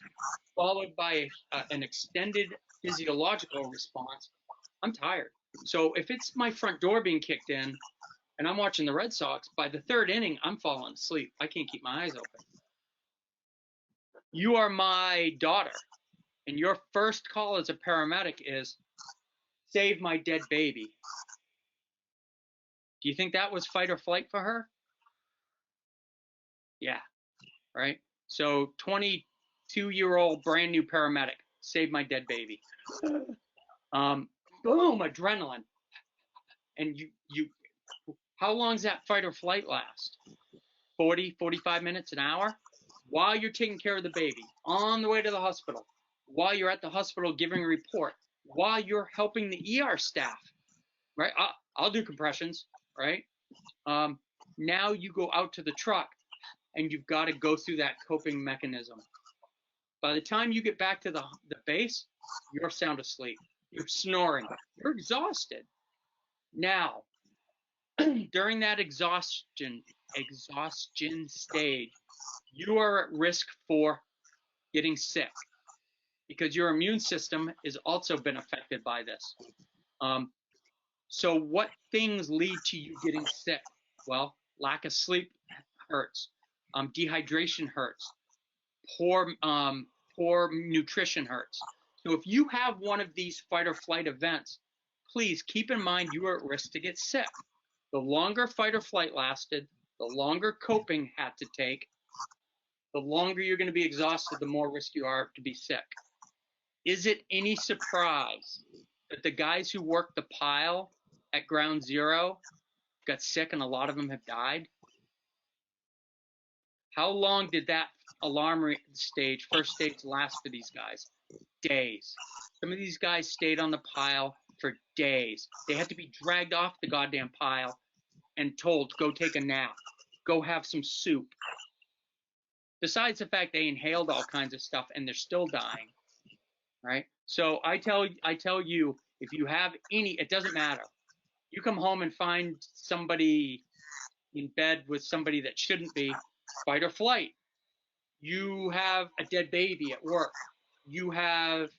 followed by an extended physiological response. I'm tired. So if it's my front door being kicked in and I'm watching the Red Sox, by the third inning, I'm falling asleep. I can't keep my eyes open. You are my daughter, and your first call as a paramedic is, save my dead baby. Do you think that was fight or flight for her? Yeah, right? So 22-year-old brand new paramedic, save my dead baby. Boom, adrenaline. And you, how long does that fight or flight last? 40, 45 minutes, an hour? While you're taking care of the baby, on the way to the hospital, while you're at the hospital giving a report, while you're helping the ER staff, right? I'll do compressions, right? Now you go out to the truck and you've got to go through that coping mechanism. By the time you get back to the base, you're sound asleep. You're snoring. You're exhausted. Now, during that exhaustion stage, you are at risk for getting sick because your immune system has also been affected by this. So what things lead to you getting sick? Well, lack of sleep hurts. Dehydration hurts. Poor nutrition hurts. So if you have one of these fight or flight events, please keep in mind you are at risk to get sick. The longer fight or flight lasted, the longer coping had to take, the longer you're going to be exhausted, the more risk you are to be sick. Is it any surprise that the guys who worked the pile at Ground Zero got sick and a lot of them have died? How long did that alarm stage, first stage, last for these guys? Days. Some of these guys stayed on the pile for days. They had to be dragged off the goddamn pile and told, go take a nap, go have some soup. Besides the fact they inhaled all kinds of stuff and they're still dying, right? So I tell you, if you have any, it doesn't matter. You come home and find somebody in bed with somebody that shouldn't be, fight or flight. You have a dead baby at work. You have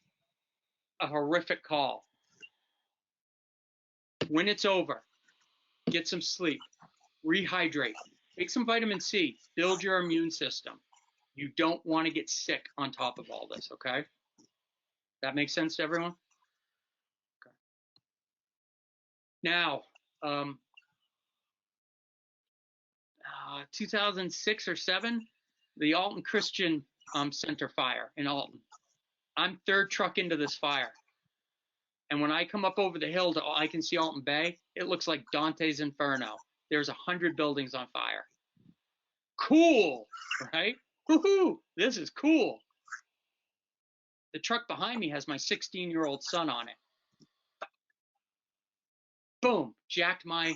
a horrific call. When it's over, get some sleep, rehydrate, take some vitamin C, build your immune system. You don't want to get sick on top of all this, okay? That makes sense to everyone? Okay. Now, 2006 or 7, the Alton Christian Center fire in Alton. I'm third truck into this fire. And when I come up over the hill to I can see Alton Bay, it looks like Dante's Inferno. There's 100 buildings on fire. Cool, right? Woohoo, this is cool. The truck behind me has my 16-year-old son on it. Boom, jacked my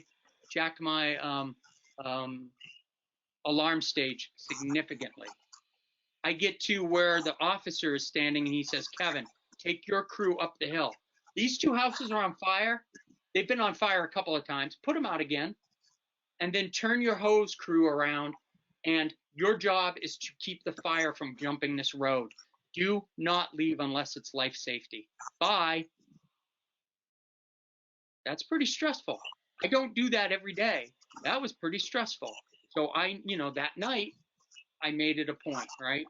alarm stage significantly. I get to where the officer is standing and he says, Kevin, take your crew up the hill. These 2 houses are on fire. They've been on fire a couple of times. Put them out again. And then turn your hose crew around. And your job is to keep the fire from jumping this road. Do not leave unless it's life safety. Bye. That's pretty stressful. I don't do that every day. That was pretty stressful. So that night, I made it a point, right?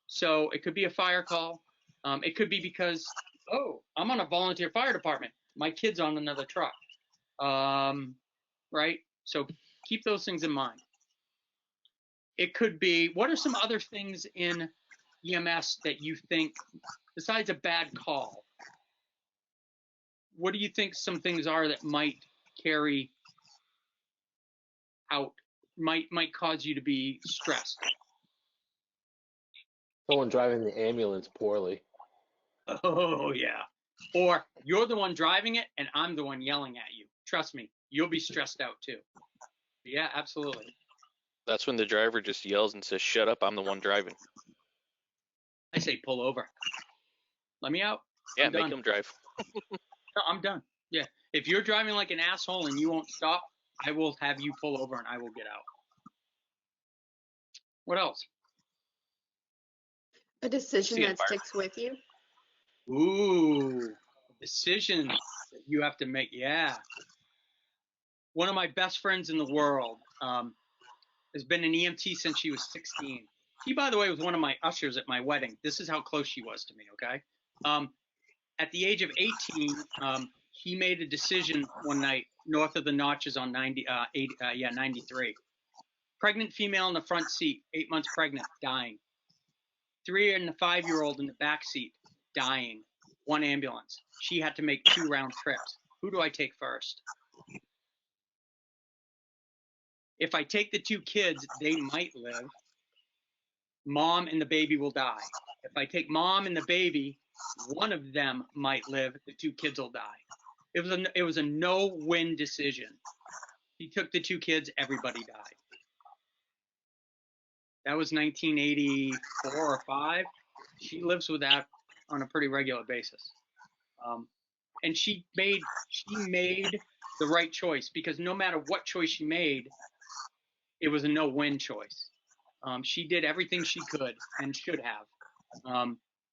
So it could be a fire call. It could be because, I'm on a volunteer fire department. My kid's on another truck, right? So keep those things in mind. It could be, what are some other things in EMS that you think, besides a bad call, what do you think some things are that might carry out, might cause you to be stressed? Someone driving the ambulance poorly. Oh, yeah. Or you're the one driving it and I'm the one yelling at you. Trust me, you'll be stressed out too. Yeah, absolutely. That's when the driver just yells and says, "Shut up, I'm the one driving." I say pull over. Let me out. Yeah, I'm make done. him drive. No, I'm done. Yeah. If you're driving like an asshole and you won't stop, I will have you pull over and I will get out. What else? A decision See it, that fire. sticks with you. Ooh, decision that you have to make. Yeah. One of my best friends in the world has been an EMT since she was 16. She, by the way, was one of my ushers at my wedding. This is how close she was to me, okay? At the age of 18, he made a decision one night north of the Notches on 93. Pregnant female in the front seat, 8 months pregnant, dying. 3 and the 5-year-old in the back seat, dying. 1 ambulance. She had to make 2 round trips. Who do I take first? If I take the 2 kids, they might live. Mom and the baby will die. If I take mom and the baby, one of them might live. The 2 kids will die. It was a no-win decision. He took the 2 kids. Everybody died. That was 1984 or 5. She lives with that on a pretty regular basis. And she made the right choice, because no matter what choice she made, it was a no-win choice. She did everything she could and should have.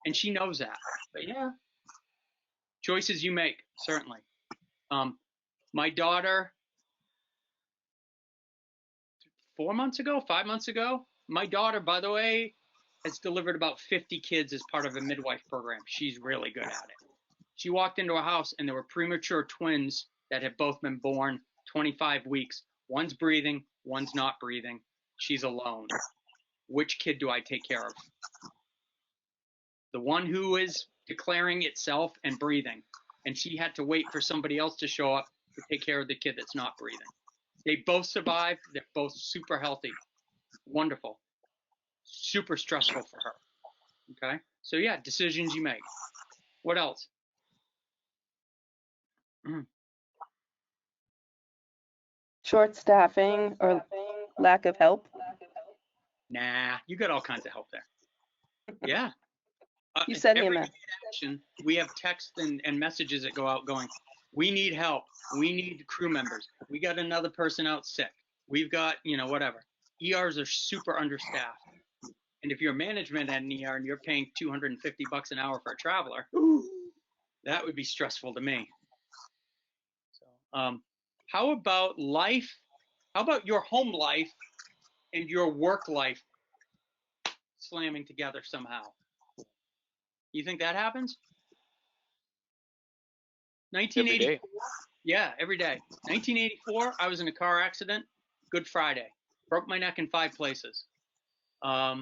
And she knows that. But yeah, choices you make, certainly. My daughter, 5 months ago, my daughter, by the way, has delivered about 50 kids as part of a midwife program. She's really good at it. She walked into a house and there were premature twins that had both been born 25 weeks. One's breathing, one's not breathing. She's alone. Which kid do I take care of? The one who is declaring itself and breathing. And she had to wait for somebody else to show up to take care of the kid that's not breathing. They both survived. They're both super healthy. Wonderful. Super stressful for her. Okay? So yeah, decisions you make. What else? Short staffing or lack of help. Nah, you got all kinds of help there. Yeah. You said every EMS. action, we have texts and messages that go out going, we need help. We need crew members. We got another person out sick. We've got, whatever. ERs are super understaffed. And if you're management at an ER and you're paying $250 an hour for a traveler, that would be stressful to me. So, how about life? How about your home life and your work life slamming together somehow. You think that happens? Every 1980. day. Yeah, every day. 1984, I was in a car accident. Good Friday. Broke my neck in 5 places. I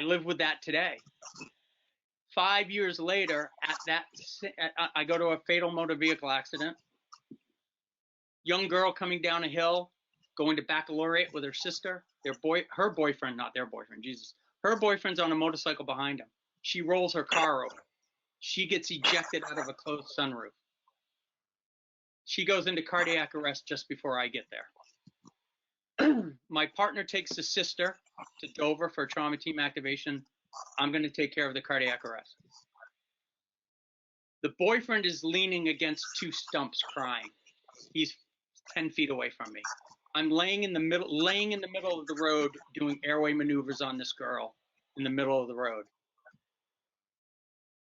live with that today. 5 years later, I go to a fatal motor vehicle accident. Young girl coming down a hill, going to baccalaureate with her sister. Her boyfriend, not their boyfriend, Jesus. Her boyfriend's on a motorcycle behind him. She rolls her car over. She gets ejected out of a closed sunroof. She goes into cardiac arrest just before I get there. My partner takes the sister to Dover for trauma team activation. I'm going to take care of the cardiac arrest. The boyfriend is leaning against 2 stumps crying. He's 10 feet away from me. I'm laying in the middle of the road doing airway maneuvers on this girl in the middle of the road.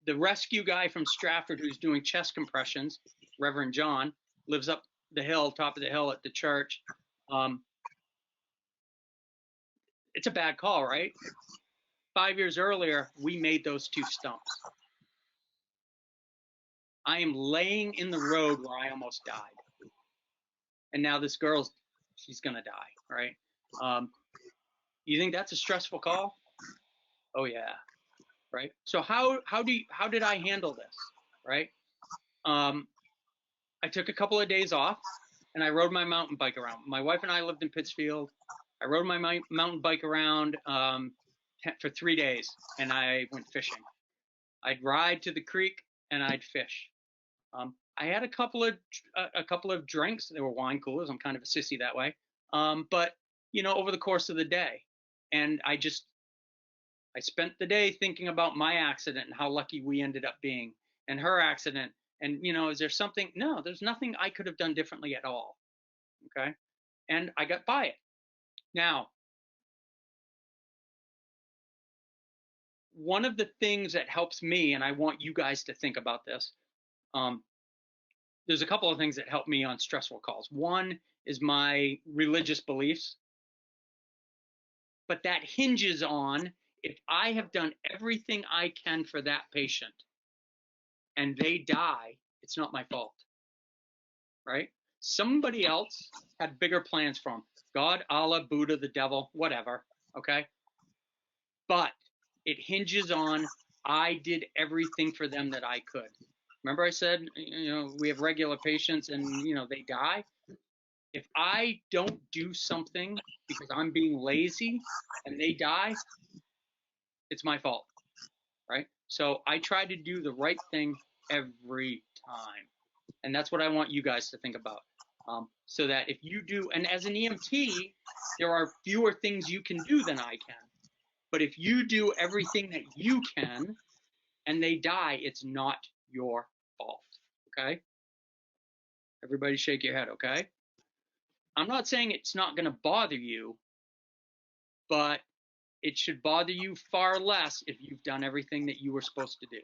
The rescue guy from Stratford who's doing chest compressions, Reverend John, lives up the hill, top of the hill at the church. It's a bad call, right? 5 years earlier, we made those 2 stumps. I am laying in the road where I almost died. And now this girl's, she's gonna die, right? You think that's a stressful call? Oh yeah, right? So how did I handle this, right? I took a couple of days off and I rode my mountain bike around. My wife and I lived in Pittsfield. I rode my mountain bike around for 3 days and I went fishing. I'd ride to the creek and I'd fish. I had a couple of drinks. They were wine coolers. I'm kind of a sissy that way. But over the course of the day, and I spent the day thinking about my accident and how lucky we ended up being, and her accident. And is there something? No, there's nothing I could have done differently at all. Okay, and I got by it. Now, one of the things that helps me, and I want you guys to think about this. There's a couple of things that help me on stressful calls. One is my religious beliefs, but that hinges on if I have done everything I can for that patient and they die, it's not my fault, right? Somebody else had bigger plans for them. God, Allah, Buddha, the devil, whatever, okay? But it hinges on I did everything for them that I could. Remember I said, we have regular patients and, they die. If I don't do something because I'm being lazy and they die, it's my fault, right? So I try to do the right thing every time. And that's what I want you guys to think about. So that if you do, and as an EMT, there are fewer things you can do than I can. But if you do everything that you can and they die, it's not your fault, okay? Everybody shake your head, okay? I'm not saying it's not going to bother you, but it should bother you far less if you've done everything that you were supposed to do,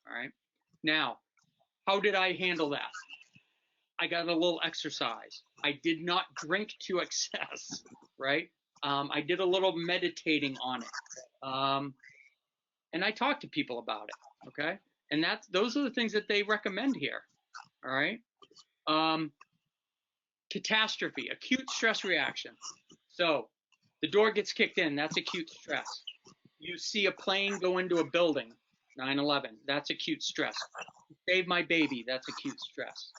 all right? Now, how did I handle that? I got a little exercise. I did not drink to excess, right? I did a little meditating on it. And I talked to people about it, okay? And those are the things that they recommend here, all right? Catastrophe, acute stress reaction. So the door gets kicked in, that's acute stress. You see a plane go into a building, 9/11, that's acute stress. Save my baby, that's acute stress.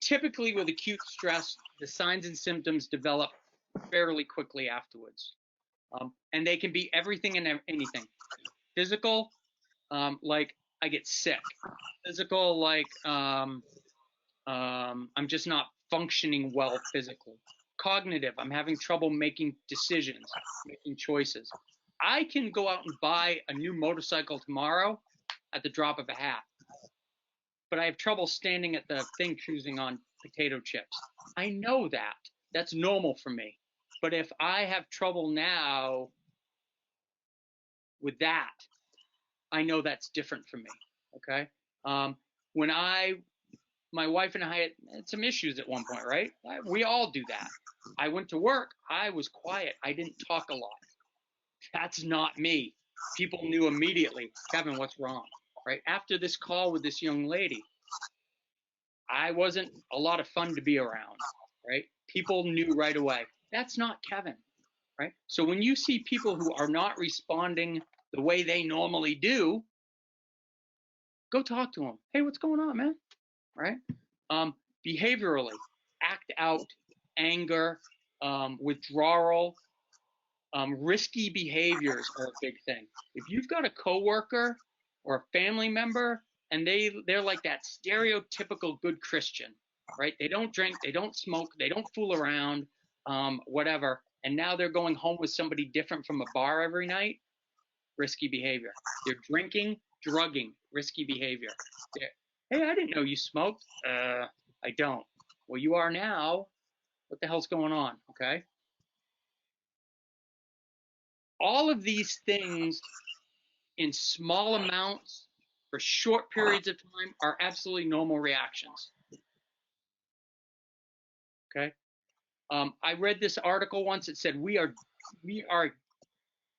Typically with acute stress, the signs and symptoms develop fairly quickly afterwards. And they can be everything and anything. Physical, like I get sick. Physical, like I'm just not functioning well physically. Cognitive, I'm having trouble making decisions, making choices. I can go out and buy a new motorcycle tomorrow at the drop of a hat, but I have trouble standing at the thing choosing on potato chips. I know that. That's normal for me. But if I have trouble now with that, I know that's different for me, okay? When my wife and I had some issues at one point, right? We all do that. I went to work. I was quiet. I didn't talk a lot. That's not me. People knew immediately, Kevin, what's wrong, right? After this call with this young lady, I wasn't a lot of fun to be around, right? People knew right away, that's not Kevin, right? So when you see people who are not responding the way they normally do, go talk to them. Hey, what's going on, man? Right? Behaviorally, act out, anger, withdrawal, risky behaviors are a big thing. If you've got a coworker or a family member and they're like that stereotypical good Christian, right? They don't drink, they don't smoke, they don't fool around, whatever, and now they're going home with somebody different from a bar every night, risky behavior. They're drinking, drugging, risky behavior. Hey, I didn't know you smoked. I don't. Well, you are now. What the hell's going on? Okay. All of these things in small amounts for short periods of time are absolutely normal reactions. Okay. I read this article once. It said we are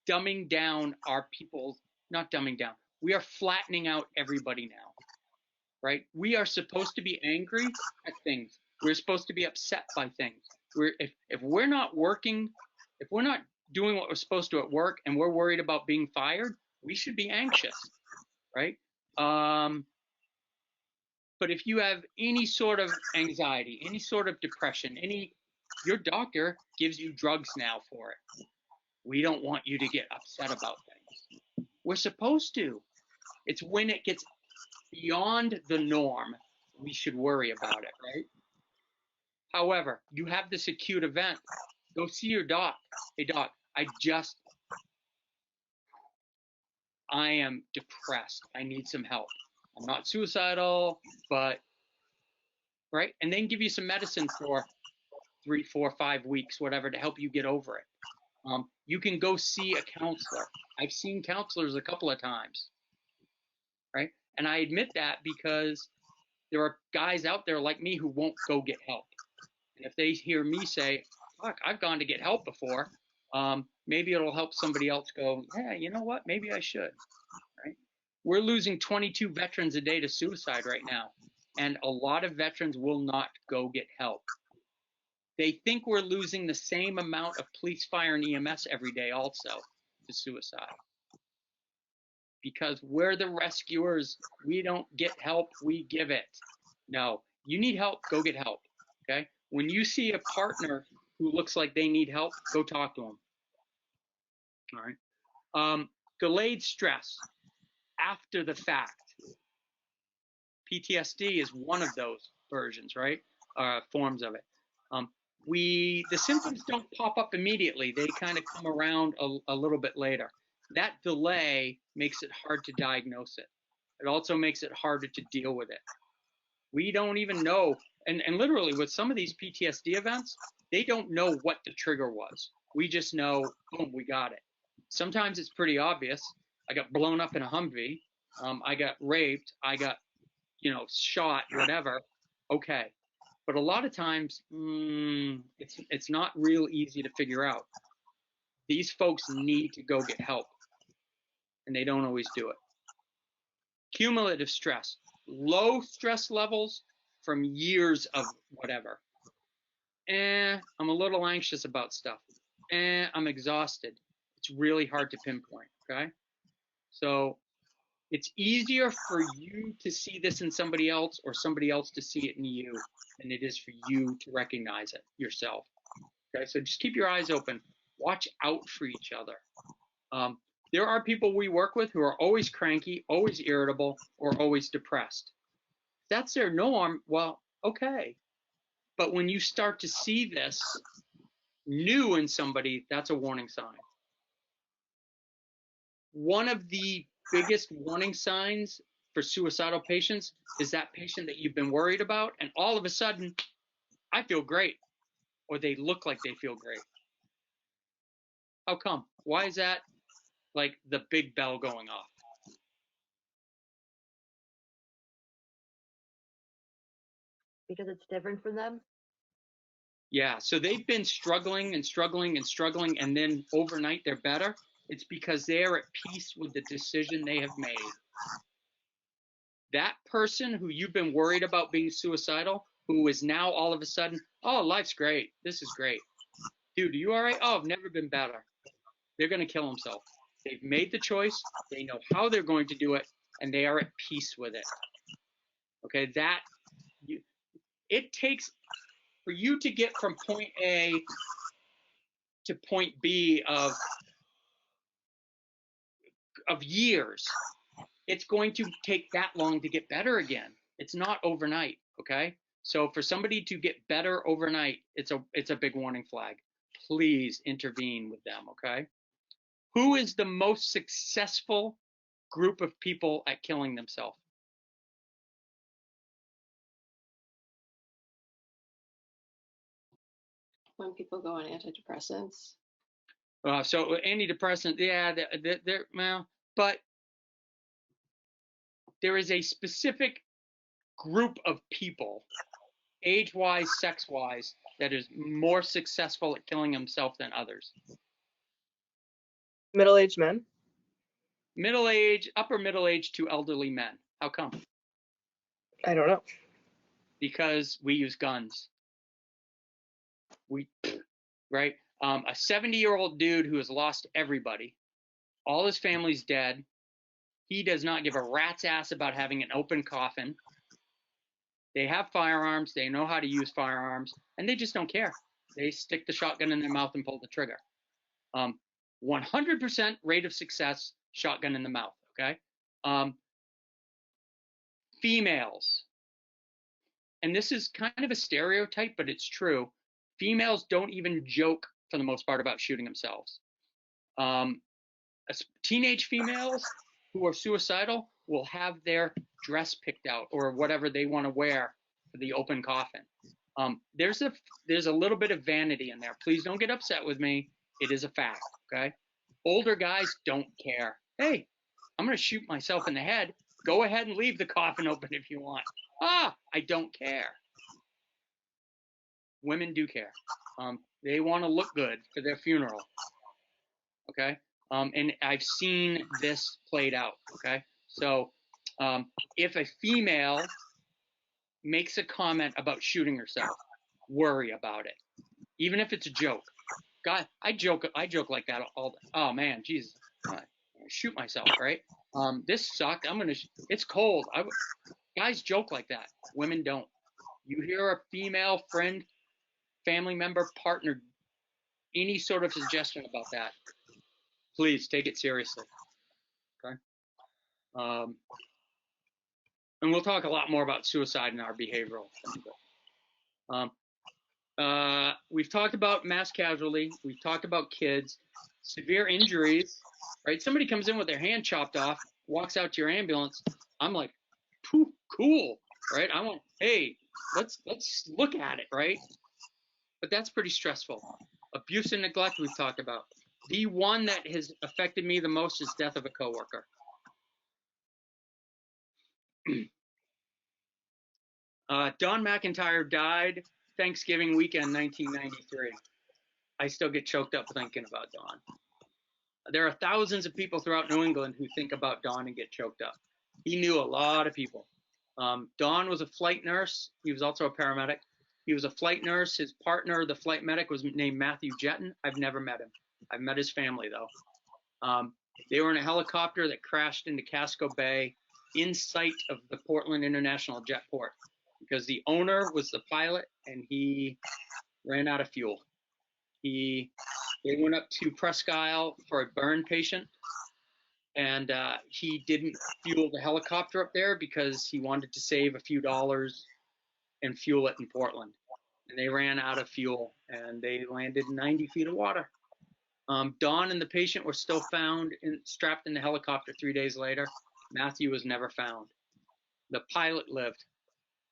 dumbing down our people, not dumbing down. We are flattening out everybody now. Right? We are supposed to be angry at things. We're supposed to be upset by things. If we're not working, if we're not doing what we're supposed to at work and we're worried about being fired, we should be anxious, right? But if you have any sort of anxiety, any sort of depression, your doctor gives you drugs now for it. We don't want you to get upset about things. We're supposed to. It's when it gets beyond the norm, we should worry about it, right? However, you have this acute event, go see your doc. Hey doc, I am depressed. I need some help. I'm not suicidal, but, right? And then give you some medicine for 3, 4, 5 weeks, whatever, to help you get over it. You can go see a counselor. I've seen counselors a couple of times, right? And I admit that because there are guys out there like me who won't go get help. And if they hear me say, fuck, I've gone to get help before, maybe it'll help somebody else go, yeah, you know what, maybe I should, right? We're losing 22 veterans a day to suicide right now. And a lot of veterans will not go get help. They think we're losing the same amount of police, fire, and EMS every day also to suicide. Because we're the rescuers. We don't get help, we give it. No, you need help, go get help, okay? When you see a partner who looks like they need help, go talk to them, all right? Delayed stress after the fact. PTSD is one of those versions, right? Forms of it. The symptoms don't pop up immediately. They kind of come around a little bit later. That delay makes it hard to diagnose it. It also makes it harder to deal with it. We don't even know, and literally with some of these PTSD events, they don't know what the trigger was. We just know, boom, we got it. Sometimes it's pretty obvious. I got blown up in a Humvee. I got raped. I got, shot, whatever. Okay. But a lot of times, it's not real easy to figure out. These folks need to go get help, and they don't always do it. Cumulative stress, low stress levels from years of whatever. I'm a little anxious about stuff. I'm exhausted. It's really hard to pinpoint, okay? So it's easier for you to see this in somebody else or somebody else to see it in you than it is for you to recognize it yourself. Okay, so just keep your eyes open. Watch out for each other. There are people we work with who are always cranky, always irritable, or always depressed. If that's their norm, well, okay. But when you start to see this new in somebody, that's a warning sign. One of the biggest warning signs for suicidal patients is that patient that you've been worried about, and all of a sudden, I feel great, or they look like they feel great. How come? Why is that like the big bell going off? because it's different from them. Yeah, so they've been struggling and struggling and struggling, and then overnight they're better. It's because they are at peace with the decision they have made. That person who you've been worried about being suicidal, who is now all of a sudden, oh, life's great. This is great. Dude, are you all right? Oh, I've never been better. They're going to kill themselves. They've made the choice. They know how they're going to do it, and they are at peace with it. Okay, it takes for you to get from point A to point B of years. It's going to take that long to get better again. It's not overnight, okay? So for somebody to get better overnight, it's a big warning flag. Please intervene with them, okay? Who is the most successful group of people at killing themselves? When people go on antidepressants. So antidepressant, yeah, well, but there is a specific group of people, age-wise, sex-wise, that is more successful at killing themselves than others. Middle-aged men. Middle-aged, upper middle-aged to elderly men. How come? I don't know. Because we use guns. Right? A 70-year-old dude who has lost everybody, all his family's dead. He does not give a rat's ass about having an open coffin. They have firearms. They know how to use firearms, and they just don't care. They stick the shotgun in their mouth and pull the trigger. 100% rate of success, shotgun in the mouth, okay? Females, and this is kind of a stereotype, but it's true. Females don't even joke, for the most part, about shooting themselves. Teenage females who are suicidal will have their dress picked out or whatever they want to wear for the open coffin. There's a little bit of vanity in there. Please don't get upset with me. It is a fact, okay? Older guys don't care. Hey, I'm going to shoot myself in the head. Go ahead and leave the coffin open if you want. I don't care. Women do care. They want to look good for their funeral, okay? And I've seen this played out, okay? So if a female makes a comment about shooting herself, worry about it, even if it's a joke. God, I joke like that all the, oh man, Jesus, shoot myself, right? This sucked. It's cold. Guys joke like that. Women don't. You hear a female friend, family member, partner, any sort of suggestion about that, please take it seriously. Okay. And we'll talk a lot more about suicide in our behavioral thing. We've talked about mass casualty. We've talked about kids, severe injuries, right? Somebody comes in with their hand chopped off, walks out to your ambulance. I'm like, pooh, cool, right? I want, hey, let's look at it, right? But that's pretty stressful. Abuse and neglect we've talked about. The one that has affected me the most is death of a coworker. Don McIntyre died Thanksgiving weekend, 1993. I still get choked up thinking about Don. There are thousands of people throughout New England who think about Don and get choked up. He knew a lot of people. Don was a flight nurse. He was also a paramedic. He was a flight nurse. His partner, the flight medic, was named Matthew Jetton. I've never met him. I've met his family, though. They were in a helicopter that crashed into Casco Bay in sight of the Portland International Jetport because the owner was the pilot and he ran out of fuel. They went up to Presque Isle for a burn patient, and he didn't fuel the helicopter up there because he wanted to save a few dollars and fuel it in Portland. And they ran out of fuel, and they landed 90 feet of water. Don and the patient were still found strapped in the helicopter 3 days later. Matthew was never found. The pilot lived.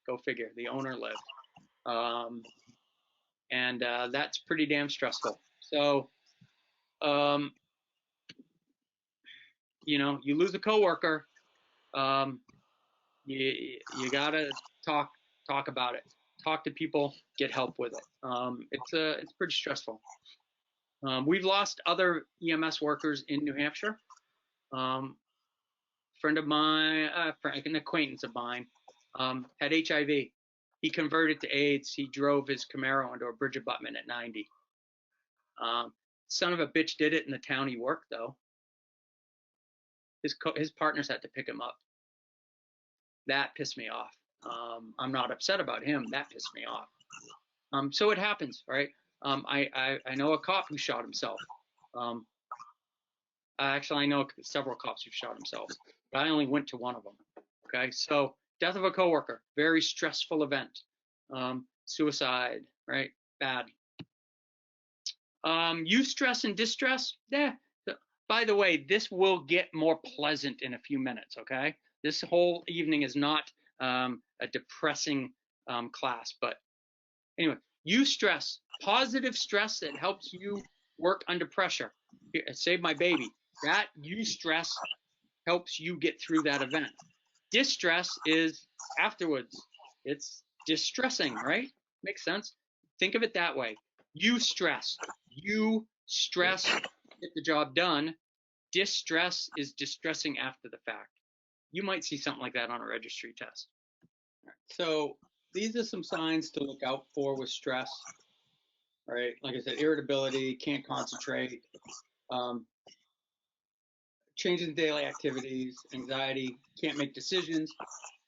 Go figure. The owner lived. And that's pretty damn stressful. So, you lose a coworker, you gotta talk about it. talk to people, get help with it. It's pretty stressful. We've lost other EMS workers in New Hampshire. Friend of mine, an acquaintance of mine, had HIV. He converted to AIDS. He drove his Camaro into a bridge abutment at 90. Son of a bitch did it in the town he worked, though. His partners had to pick him up. That pissed me off. I'm not upset about him. That pissed me off. So it happens, right? I know a cop who shot himself. Actually, I know several cops who shot themselves, but I only went to one of them. Okay, so death of a coworker, very stressful event. Suicide, right? Bad. Eustress and distress, by the way, this will get more pleasant in a few minutes, okay? This whole evening is not a depressing class, but anyway, eustress, positive stress that helps you work under pressure. Here, save my baby. That eustress helps you get through that event. Distress is afterwards. It's distressing, right? Makes sense. Think of it that way. Eustress, get the job done. Distress is distressing after the fact. You might see something like that on a registry test. So these are some signs to look out for with stress, right? Like I said, irritability, can't concentrate, changes in daily activities, anxiety, can't make decisions.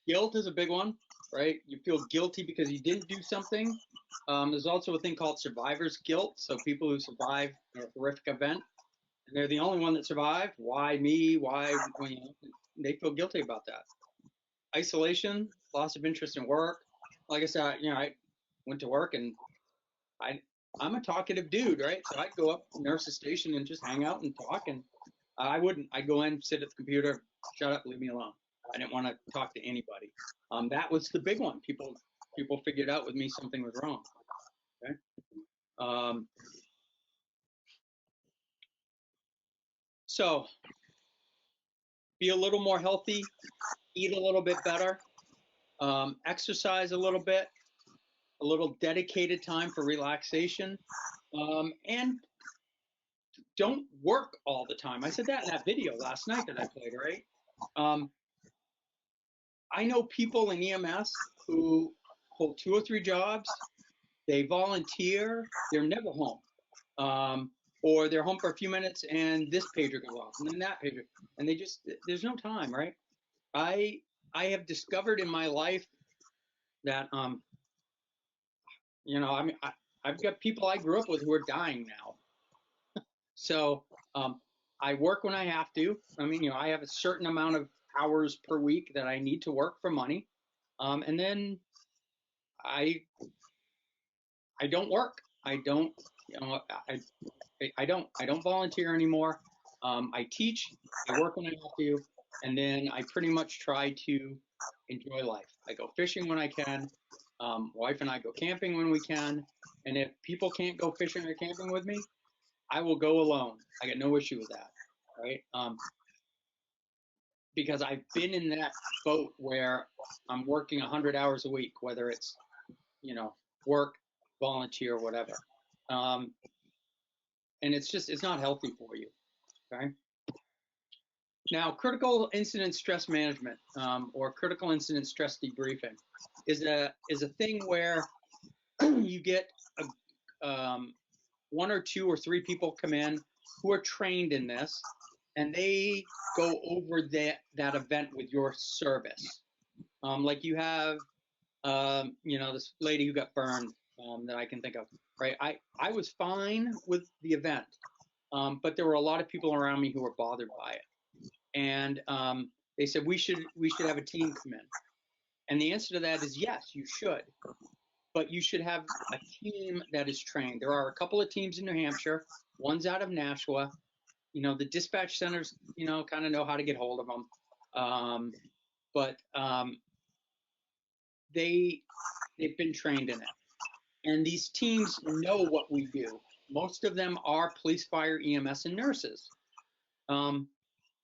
Guilt is a big one, right? You feel guilty because you didn't do something. There's also a thing called survivor's guilt. So people who survive a horrific event, and they're the only one that survived. Why me? Why? They feel guilty about that. Isolation, loss of interest in work. Like I said, I went to work and I'm a talkative dude, right? So I'd go up to nurse's station and just hang out and talk. And I'd go in, sit at the computer, shut up, leave me alone. I didn't want to talk to anybody. That was the big one. People figured out with me something was wrong. Okay. So be a little more healthy, eat a little bit better, exercise a little bit, a little dedicated time for relaxation, and don't work all the time. I said that in that video last night that I played, right? I know people in EMS who hold 2 or 3 jobs, they volunteer, they're never home. Or they're home for a few minutes and this pager goes off and then that pager, and there's no time, right? I have discovered in my life that, I've got people I grew up with who are dying now. So I work when I have to. I have a certain amount of hours per week that I need to work for money. And then I don't work. I don't volunteer anymore. I teach, I work when I have to, and then I pretty much try to enjoy life. I go fishing when I can. Wife and I go camping when we can. And if people can't go fishing or camping with me, I will go alone. I got no issue with that, right? Because I've been in that boat where I'm working 100 hours a week, whether it's, work, volunteer, whatever. And it's not healthy for you, okay? Now, critical incident stress management, or critical incident stress debriefing, is a thing where you get 1 or 2 or 3 people come in who are trained in this, and they go over that event with your service. Like you have, this lady who got burned that I can think of, right? I was fine with the event, but there were a lot of people around me who were bothered by it. And they said, we should have a team come in. And the answer to that is yes, you should. But you should have a team that is trained. There are a couple of teams in New Hampshire. One's out of Nashua. The dispatch centers, kind of know how to get hold of them. But they've been trained in it. And these teams know what we do. Most of them are police, fire, EMS, and nurses.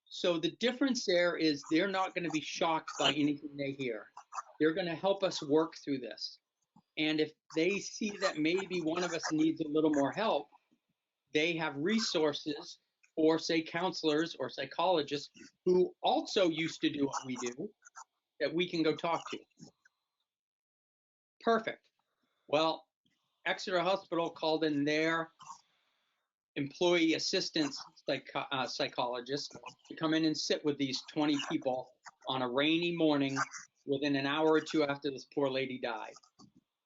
So the difference there is they're not going to be shocked by anything they hear. They're going to help us work through this. And if they see that maybe one of us needs a little more help, they have resources for, say, counselors or psychologists who also used to do what we do that we can go talk to. Perfect. Well, Exeter Hospital called in their employee assistance psychologist to come in and sit with these 20 people on a rainy morning within an hour or two after this poor lady died.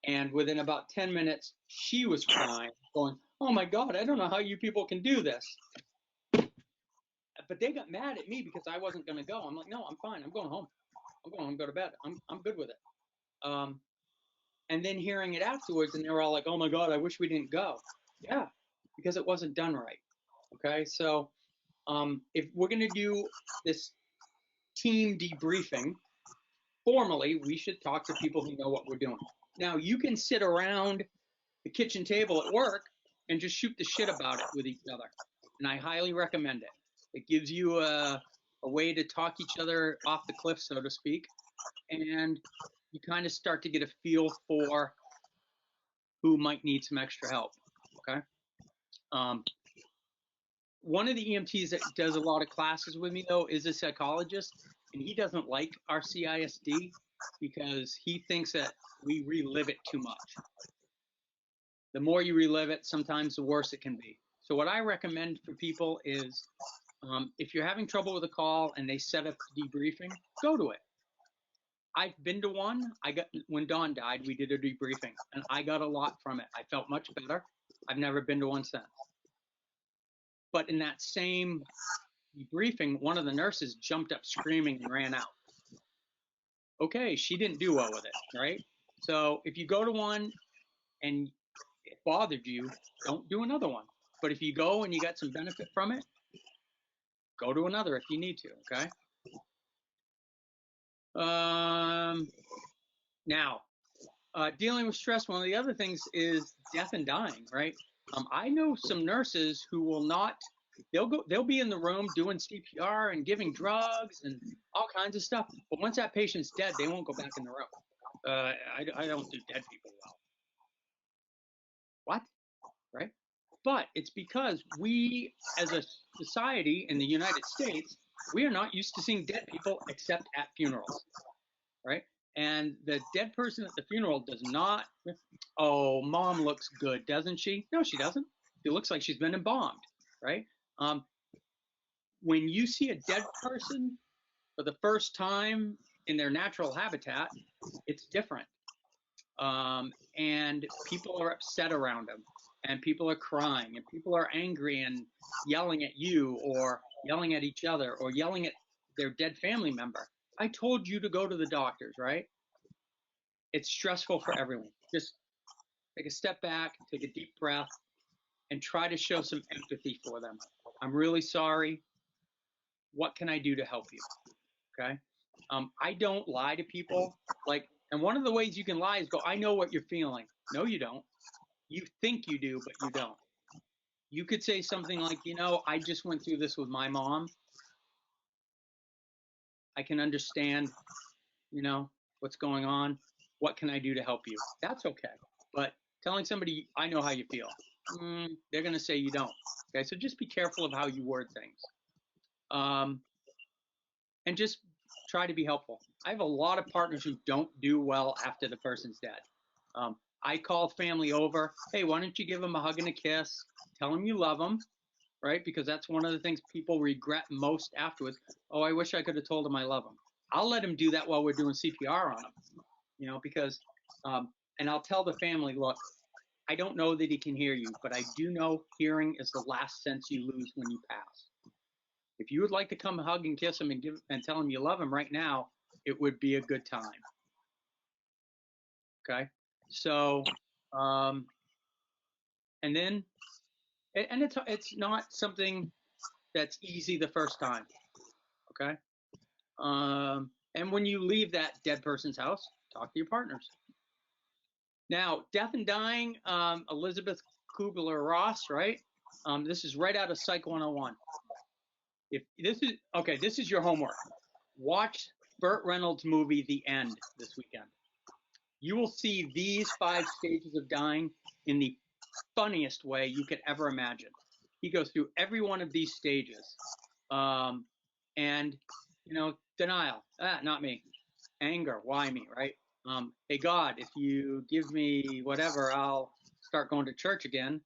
And within about 10 minutes, she was crying, going, "Oh my God, I don't know how you people can do this." But they got mad at me because I wasn't going to go. I'm like, "No, I'm fine. I'm going home. I'm going home, go to bed. I'm good with it." And then hearing it afterwards, and they were all like, "Oh my God, I wish we didn't go." Yeah, because it wasn't done right. Okay, so if we're going to do this team debriefing formally, we should talk to people who know what we're doing. Now, you can sit around the kitchen table at work and just shoot the shit about it with each other, and I highly recommend it. It gives you a way to talk each other off the cliff, so to speak, and you kind of start to get a feel for who might need some extra help. Okay. One of the EMTs that does a lot of classes with me, though, is a psychologist, and he doesn't like our CISD because he thinks that we relive it too much. The more you relive it, sometimes the worse it can be. So what I recommend for people is if you're having trouble with a call and they set up debriefing, go to it. I've been to one. When Dawn died, we did a debriefing, and I got a lot from it. I felt much better. I've never been to one since. But in that same debriefing, one of the nurses jumped up screaming and ran out. Okay, she didn't do well with it, right? So if you go to one and it bothered you, don't do another one. But if you go and you got some benefit from it, go to another if you need to, okay? Now, dealing with stress, one of the other things is death and dying, right? I know some nurses who will not, they'll be in the room doing CPR and giving drugs and all kinds of stuff. But once that patient's dead, they won't go back in the room. I don't do dead people well. What? Right? But it's because we, as a society in the United States, we are not used to seeing dead people except at funerals, right? And the dead person at the funeral does not, "Oh, mom looks good, doesn't she?" No, she doesn't. She looks like she's been embalmed, right? When you see a dead person for the first time in their natural habitat, it's different. And people are upset around them, and people are crying, and people are angry and yelling at you, or yelling at each other, or yelling at their dead family member. I told you to go to the doctors, right? It's stressful for everyone. Just take a step back, take a deep breath, and try to show some empathy for them. "I'm really sorry. What can I do to help you?" Okay? I don't lie to people. And one of the ways you can lie is go, "I know what you're feeling." No, you don't. You think you do, but you don't. You could say something like, "I just went through this with my mom. I can understand, what's going on. What can I do to help you?" That's okay. But telling somebody, "I know how you feel," they're going to say you don't. Okay, so just be careful of how you word things. And just try to be helpful. I have a lot of partners who don't do well after the person's dead. I call family over. "Hey, why don't you give them a hug and a kiss? Tell them you love them," right? Because that's one of the things people regret most afterwards. "Oh, I wish I could have told them I love them." I'll let them do that while we're doing CPR on them, because, and I'll tell the family, "Look, I don't know that he can hear you, but I do know hearing is the last sense you lose when you pass. If you would like to come hug and kiss him and tell him you love him right now, it would be a good time." Okay, so, and then, and it's not something that's easy the first time. Okay, and when you leave that dead person's house, talk to your partners. Now, death and dying, Elizabeth Kubler-Ross, right? This is right out of Psych 101. This is your homework. Watch Burt Reynolds' movie The End this weekend. You will see these 5 stages of dying in the funniest way you could ever imagine. He goes through every one of these stages. And, denial, not me. Anger, why me, right? Hey, God, if you give me whatever, I'll start going to church again,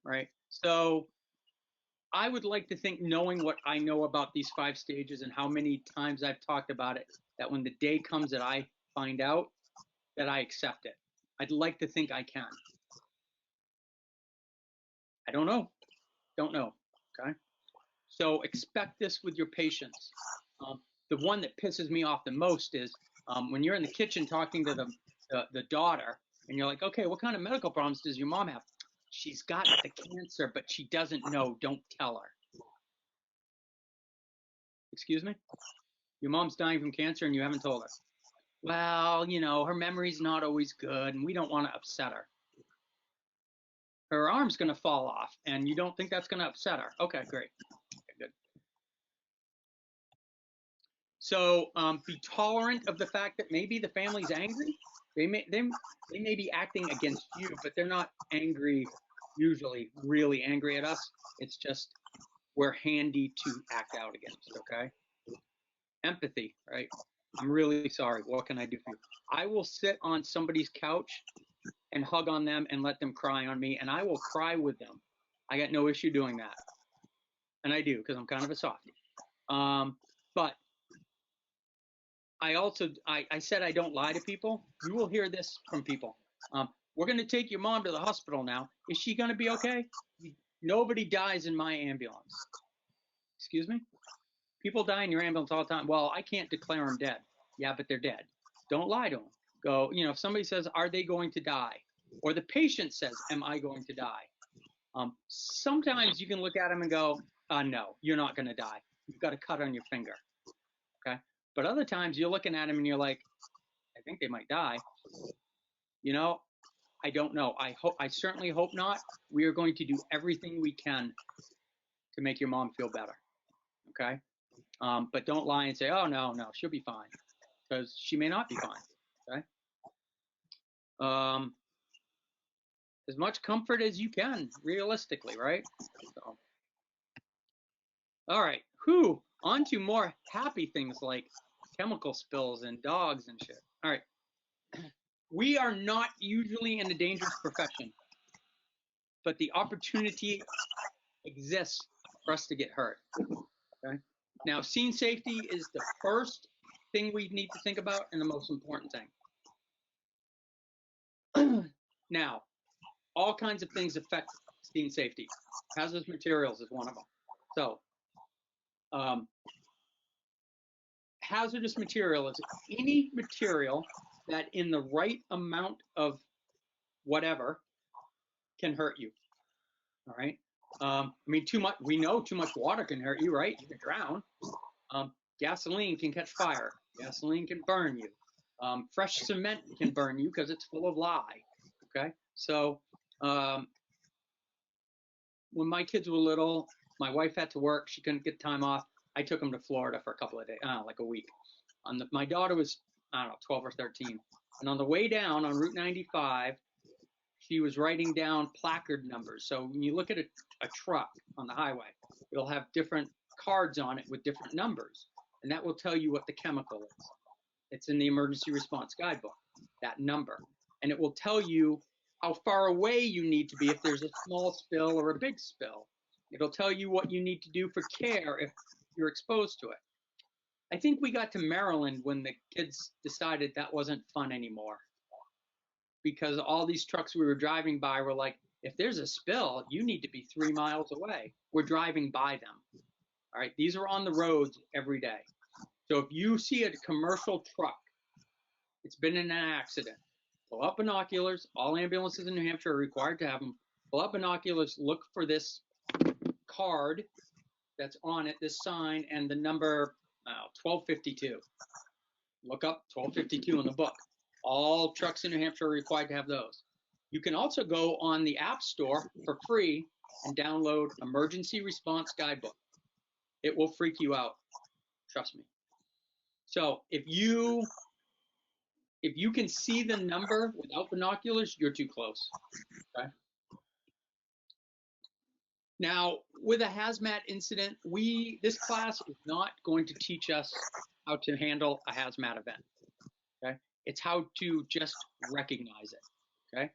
right? So I would like to think, knowing what I know about these 5 stages and how many times I've talked about it, that when the day comes that I find out, that I accept it. I'd like to think I can. I don't know. Don't know. Okay. So expect this with your patients. The one that pisses me off the most is when you're in the kitchen talking to the daughter, and you're like, okay, what kind of medical problems does your mom have? She's got the cancer, but she doesn't know. Don't tell her. Excuse me? Your mom's dying from cancer and you haven't told her. Well, her memory's not always good and we don't want to upset her. Her arm's going to fall off and you don't think that's going to upset her. Okay, great. Okay, good. So be tolerant of the fact that maybe the family's angry. They may be acting against you, but they're not angry, usually really angry at us. It's just we're handy to act out against, okay? Empathy, right? I'm really sorry. What can I do for you? I will sit on somebody's couch and hug on them and let them cry on me, and I will cry with them. I got no issue doing that. And I do, because I'm kind of a softie. But I said I don't lie to people. You will hear this from people. We're going to take your mom to the hospital now. Is she going to be okay? Nobody dies in my ambulance. Excuse me? People die in your ambulance all the time. Well, I can't declare them dead. Yeah, but they're dead. Don't lie to them. Go, if somebody says, are they going to die? Or the patient says, am I going to die? Sometimes you can look at them and go, no, you're not going to die. You've got a cut on your finger. Okay? But other times you're looking at them and you're like, I think they might die. I don't know. I certainly hope not. We are going to do everything we can to make your mom feel better. Okay? But don't lie and say, oh, no, she'll be fine. Because she may not be fine. Okay? As much comfort as you can, realistically, right? So, all right. On to more happy things like chemical spills and dogs and shit. All right. We are not usually in a dangerous profession, but the opportunity exists for us to get hurt. Okay. Now, scene safety is the first thing we need to think about and the most important thing. Now, all kinds of things affect scene safety. Hazardous materials is one of them. So, hazardous material is any material that in the right amount of whatever can hurt you. All right. Too much. We know too much water can hurt you, right? You can drown. Gasoline can catch fire. Gasoline can burn you. Fresh cement can burn you because it's full of lye. Okay. So when my kids were little, my wife had to work. She couldn't get time off. I took them to Florida for a couple of days, like a week. My daughter was, 12 or 13. And on the way down on Route 95, she was writing down placard numbers. So when you look at a truck on the highway, it'll have different cards on it with different numbers. And that will tell you what the chemical is. It's in the emergency response guidebook, that number. And it will tell you how far away you need to be if there's a small spill or a big spill. It'll tell you what you need to do for care if you're exposed to it. I think we got to Maryland when the kids decided that wasn't fun anymore. Because all these trucks we were driving by were like, if there's a spill, you need to be 3 miles away. We're driving by them. All right, these are on the roads every day. So if you see a commercial truck, it's been in an accident, pull up binoculars. All ambulances in New Hampshire are required to have them. Pull up binoculars, look for this card that's on it, this sign, and the number 1252. Look up 1252 in the book. All trucks in New Hampshire are required to have those. You can also go on the App Store for free and download Emergency Response Guidebook. It will freak you out. Trust me. So if you If you can see the number without binoculars, you're too close. Okay. Now, with a hazmat incident, this class is not going to teach us how to handle a hazmat event. Okay, it's how to just recognize it. Okay,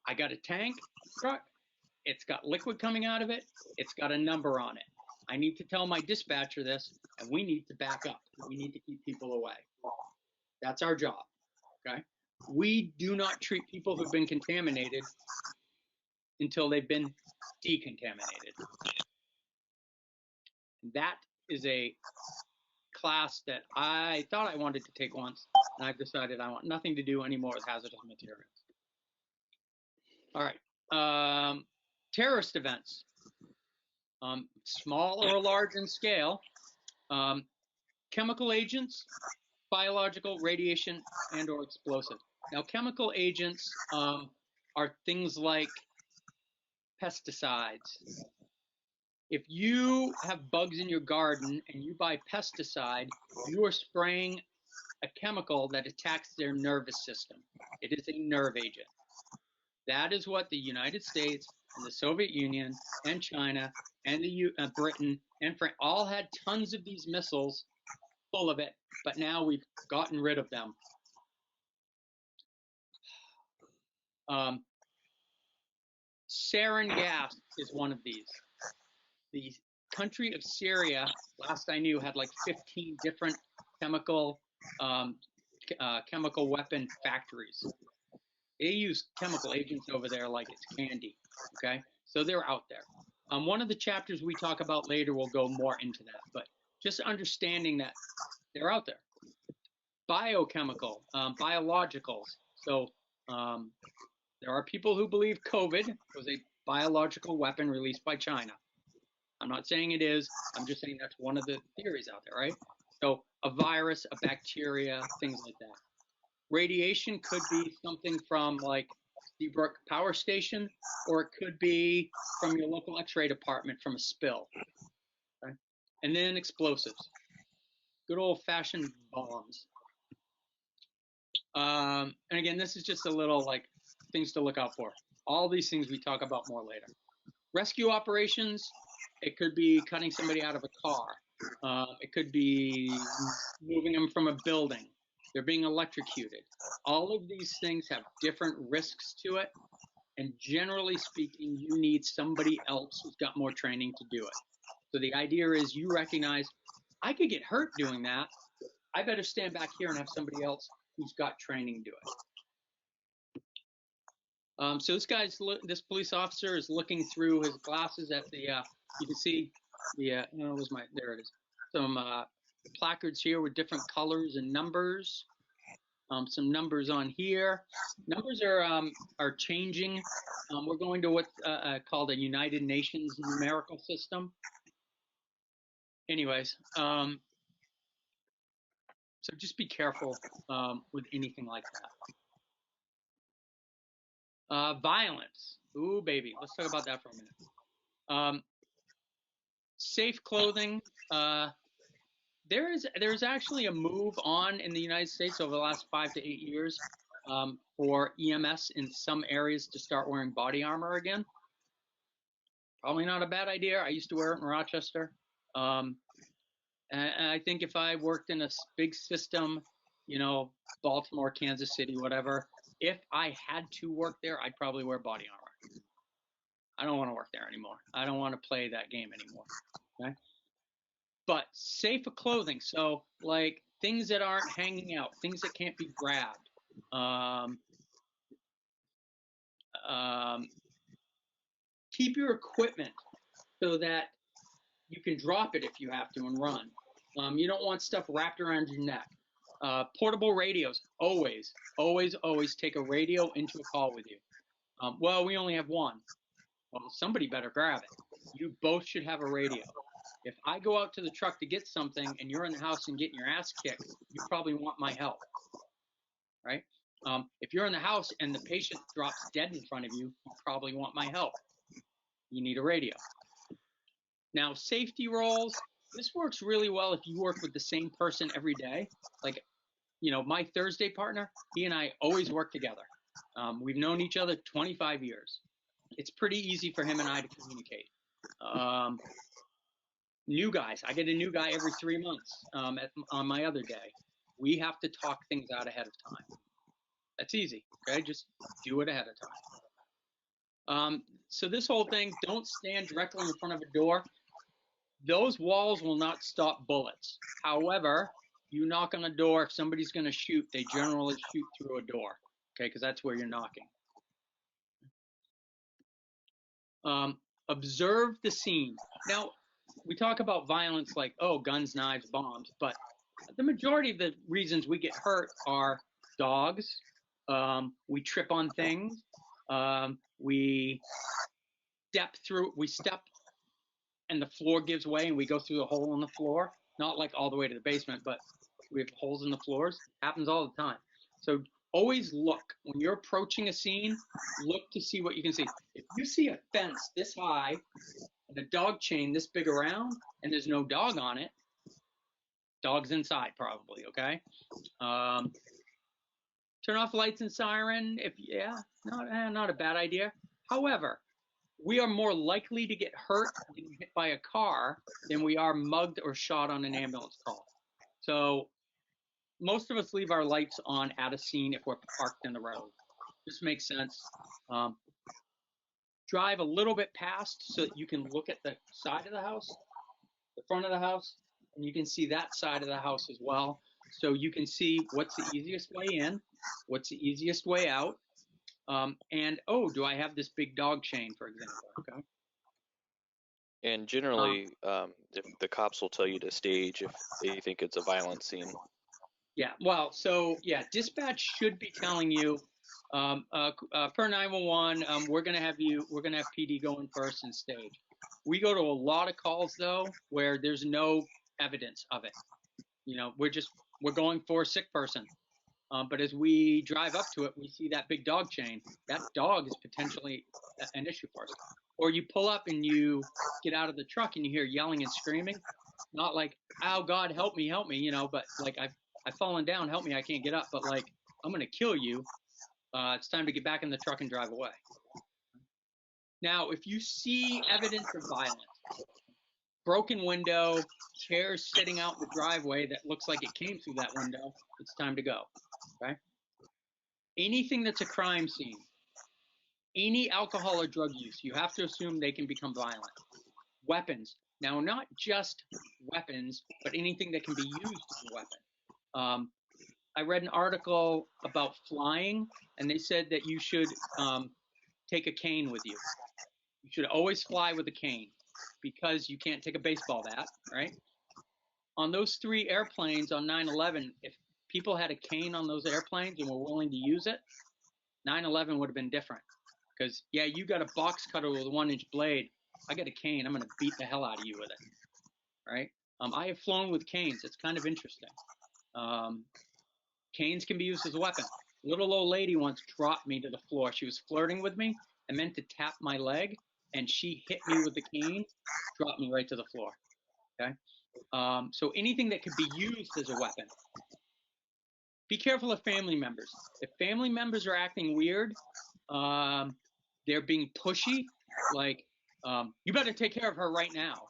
I got a tank truck. It's got liquid coming out of it. It's got a number on it. I need to tell my dispatcher this, and we need to back up. We need to keep people away. That's our job. Okay, we do not treat people who've been contaminated until they've been decontaminated. That is a class that I thought I wanted to take once, and I've decided I want nothing to do anymore with hazardous materials. All right, terrorist events, small or large in scale, chemical agents, biological, radiation, and or explosive. Now, chemical agents are things like pesticides. If you have bugs in your garden and you buy pesticide, you are spraying a chemical that attacks their nervous system. It is a nerve agent. That is what the United States and the Soviet Union and China and Britain and France all had tons of these missiles full of it, but now we've gotten rid of them. Sarin gas is one of these. The country of Syria, last I knew, had like 15 different chemical weapon factories. They use chemical agents over there like it's candy, okay? So they're out there. One of the chapters we talk about later will go more into that, but just understanding that they're out there. Biochemical, biologicals. So there are people who believe COVID was a biological weapon released by China. I'm not saying it is, I'm just saying that's one of the theories out there, right? So a virus, a bacteria, things like that. Radiation could be something from like Seabrook Power Station, or it could be from your local X-ray department from a spill. Okay? And then explosives, good old-fashioned bombs. And again, this is just a little like things to look out for. All these things we talk about more later. Rescue operations, it could be cutting somebody out of a car. It could be moving them from a building. They're being electrocuted. All of these things have different risks to it. And generally speaking, you need somebody else who's got more training to do it. So the idea is you recognize, I could get hurt doing that. I better stand back here and have somebody else who's got training do it. So this police officer is looking through his glasses at the, you can see the, there it is. Some placards here with different colors and numbers. Some numbers on here. Numbers are changing. We're going to what's called a United Nations numerical system. Anyways, so just be careful with anything like that. Violence. Ooh, baby. Let's talk about that for a minute. Safe clothing. There's actually a move on in the United States over the last 5 to 8 years for EMS in some areas to start wearing body armor again. Probably not a bad idea. I used to wear it in Rochester. And I think if I worked in a big system, you know, Baltimore, Kansas City, whatever, if I had to work there, I'd probably wear body armor. I don't want to work there anymore. I don't want to play that game anymore. Okay. But safe clothing, so like things that aren't hanging out, things that can't be grabbed. Keep your equipment so that you can drop it if you have to and run. You don't want stuff wrapped around your neck. Portable radios, always take a radio into a call with you. Well, we only have one. Well, somebody better grab it. You both should have a radio. If I go out to the truck to get something and you're in the house and getting your ass kicked, you probably want my help, right? If you're in the house and the patient drops dead in front of you, you probably want my help. You need a radio. Now, safety roles, this works really well if you work with the same person every day. Like, my Thursday partner, he and I always work together. We've known each other 25 years. It's pretty easy for him and I to communicate. New guys, I get a new guy every 3 months on my other day. We have to talk things out ahead of time. That's easy, okay? Just do it ahead of time. So this whole thing, don't stand directly in front of a door. Those walls will not stop bullets. However, you knock on a door, if somebody's going to shoot, they generally shoot through a door, okay, because that's where you're knocking. Observe the scene. Now, we talk about violence like, oh, guns, knives, bombs, but the majority of the reasons we get hurt are dogs, we trip on things, we step and the floor gives way and we go through the hole in the floor, not like all the way to the basement, but we have holes in the floors. Happens all the time. So always look. When you're approaching a scene, look to see what you can see. If you see a fence this high and a dog chain this big around and there's no dog on it, dog's inside probably, okay? Turn off lights and siren not a bad idea. However, we are more likely to get hurt and hit by a car than we are mugged or shot on an ambulance call. So most of us leave our lights on at a scene if we're parked in the road. This makes sense. Drive a little bit past so that you can look at the side of the house, the front of the house, and you can see that side of the house as well. So you can see what's the easiest way in, what's the easiest way out. And, oh, do I have this big dog chain, for example, okay? And generally, if the cops will tell you to stage if they think it's a violent scene. Yeah, well, so, yeah, dispatch should be telling you, per 911, we're gonna have PD going first and stage. We go to a lot of calls, though, where there's no evidence of it. We're going for a sick person. But as we drive up to it, we see that big dog chain. That dog is potentially an issue for us. Or you pull up and you get out of the truck and you hear yelling and screaming. Not like, oh, God, help me, but like, I've fallen down, help me, I can't get up. But like, I'm going to kill you. It's time to get back in the truck and drive away. Now, if you see evidence of violence, broken window, chairs sitting out in the driveway that looks like it came through that window, it's time to go, okay? Anything that's a crime scene, any alcohol or drug use, you have to assume they can become violent. Weapons. Now, not just weapons, but anything that can be used as a weapon. I read an article about flying, and they said that you should take a cane with you. You should always fly with a cane because you can't take a baseball bat, right? On those 3 airplanes on 9/11, if people had a cane on those airplanes and were willing to use it, 9/11 would have been different. Because, yeah, you got a box cutter with a 1-inch blade. I got a cane. I'm going to beat the hell out of you with it, right? I have flown with canes. It's kind of interesting. Canes can be used as a weapon. Little old lady once dropped me to the floor. She was flirting with me and meant to tap my leg, and she hit me with the cane, dropped me right to the floor, okay? So anything that could be used as a weapon. Be careful of family members. If family members are acting weird, they're being pushy, like, you better take care of her right now.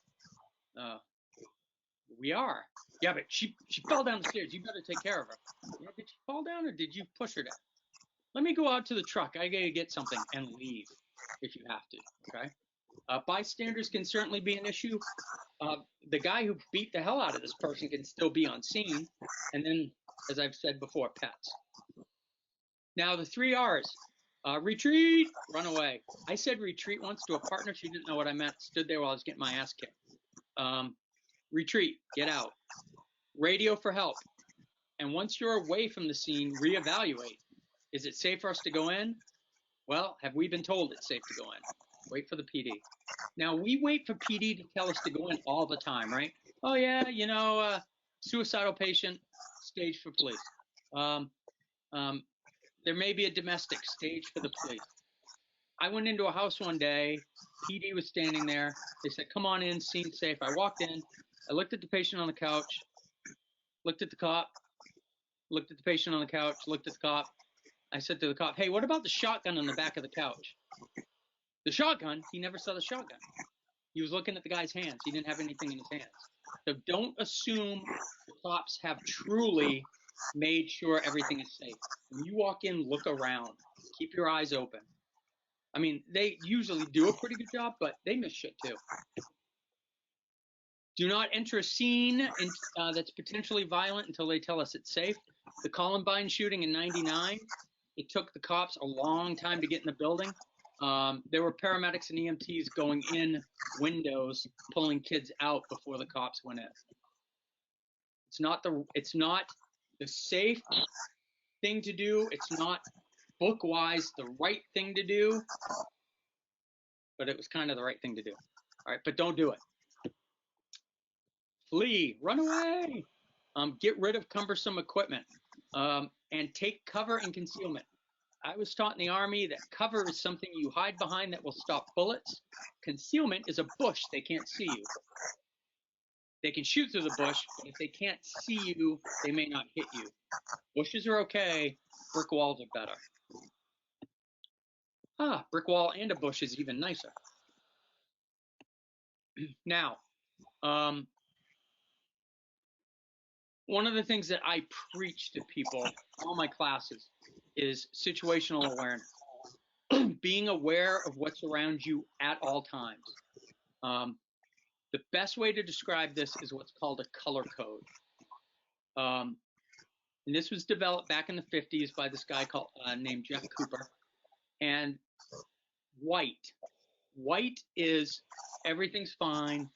We are. Yeah, but she fell down the stairs. You better take care of her. Yeah, did she fall down or did you push her down? Let me go out to the truck. I gotta get something and leave if you have to, okay? Bystanders can certainly be an issue. The guy who beat the hell out of this person can still be on scene. And then, as I've said before, pets. Now, the 3 R's. Retreat, run away. I said retreat once to a partner. She didn't know what I meant. Stood there while I was getting my ass kicked. Retreat, get out. Radio for help. And once you're away from the scene, reevaluate. Is it safe for us to go in? Well, have we been told it's safe to go in? Wait for the PD. Now, we wait for PD to tell us to go in all the time, right? Oh, yeah, suicidal patient, stage for police. There may be a domestic, stage for the police. I went into a house one day. PD was standing there. They said, come on in, scene safe. I walked in. I looked at the patient on the couch, looked at the cop. looked at the patient on the couch, looked at the cop. I said to the cop, hey, what about the shotgun on the back of the couch? The shotgun? He never saw the shotgun. He was looking at the guy's hands. He didn't have anything in his hands. So don't assume the cops have truly made sure everything is safe. When you walk in, look around. Keep your eyes open. I mean, they usually do a pretty good job, but they miss shit too. Do not enter a scene that's potentially violent until they tell us it's safe. The Columbine shooting in '99, it took the cops a long time to get in the building. There were paramedics and EMTs going in windows, pulling kids out before the cops went in. It's not the safe thing to do. It's not book-wise the right thing to do, but it was kind of the right thing to do. All right, but don't do it. Flee, run away, get rid of cumbersome equipment, and take cover and concealment. I was taught in the Army that cover is something you hide behind that will stop bullets. Concealment is a bush. They can't see you. They can shoot through the bush, but if they can't see you, they may not hit you. Bushes are okay. Brick walls are better. Brick wall and a bush is even nicer. Now, one of the things that I preach to people, all my classes, is situational awareness. Being aware of what's around you at all times. The best way to describe this is what's called a color code. And this was developed back in the 50s by this guy named Jeff Cooper. And white is everything's fine.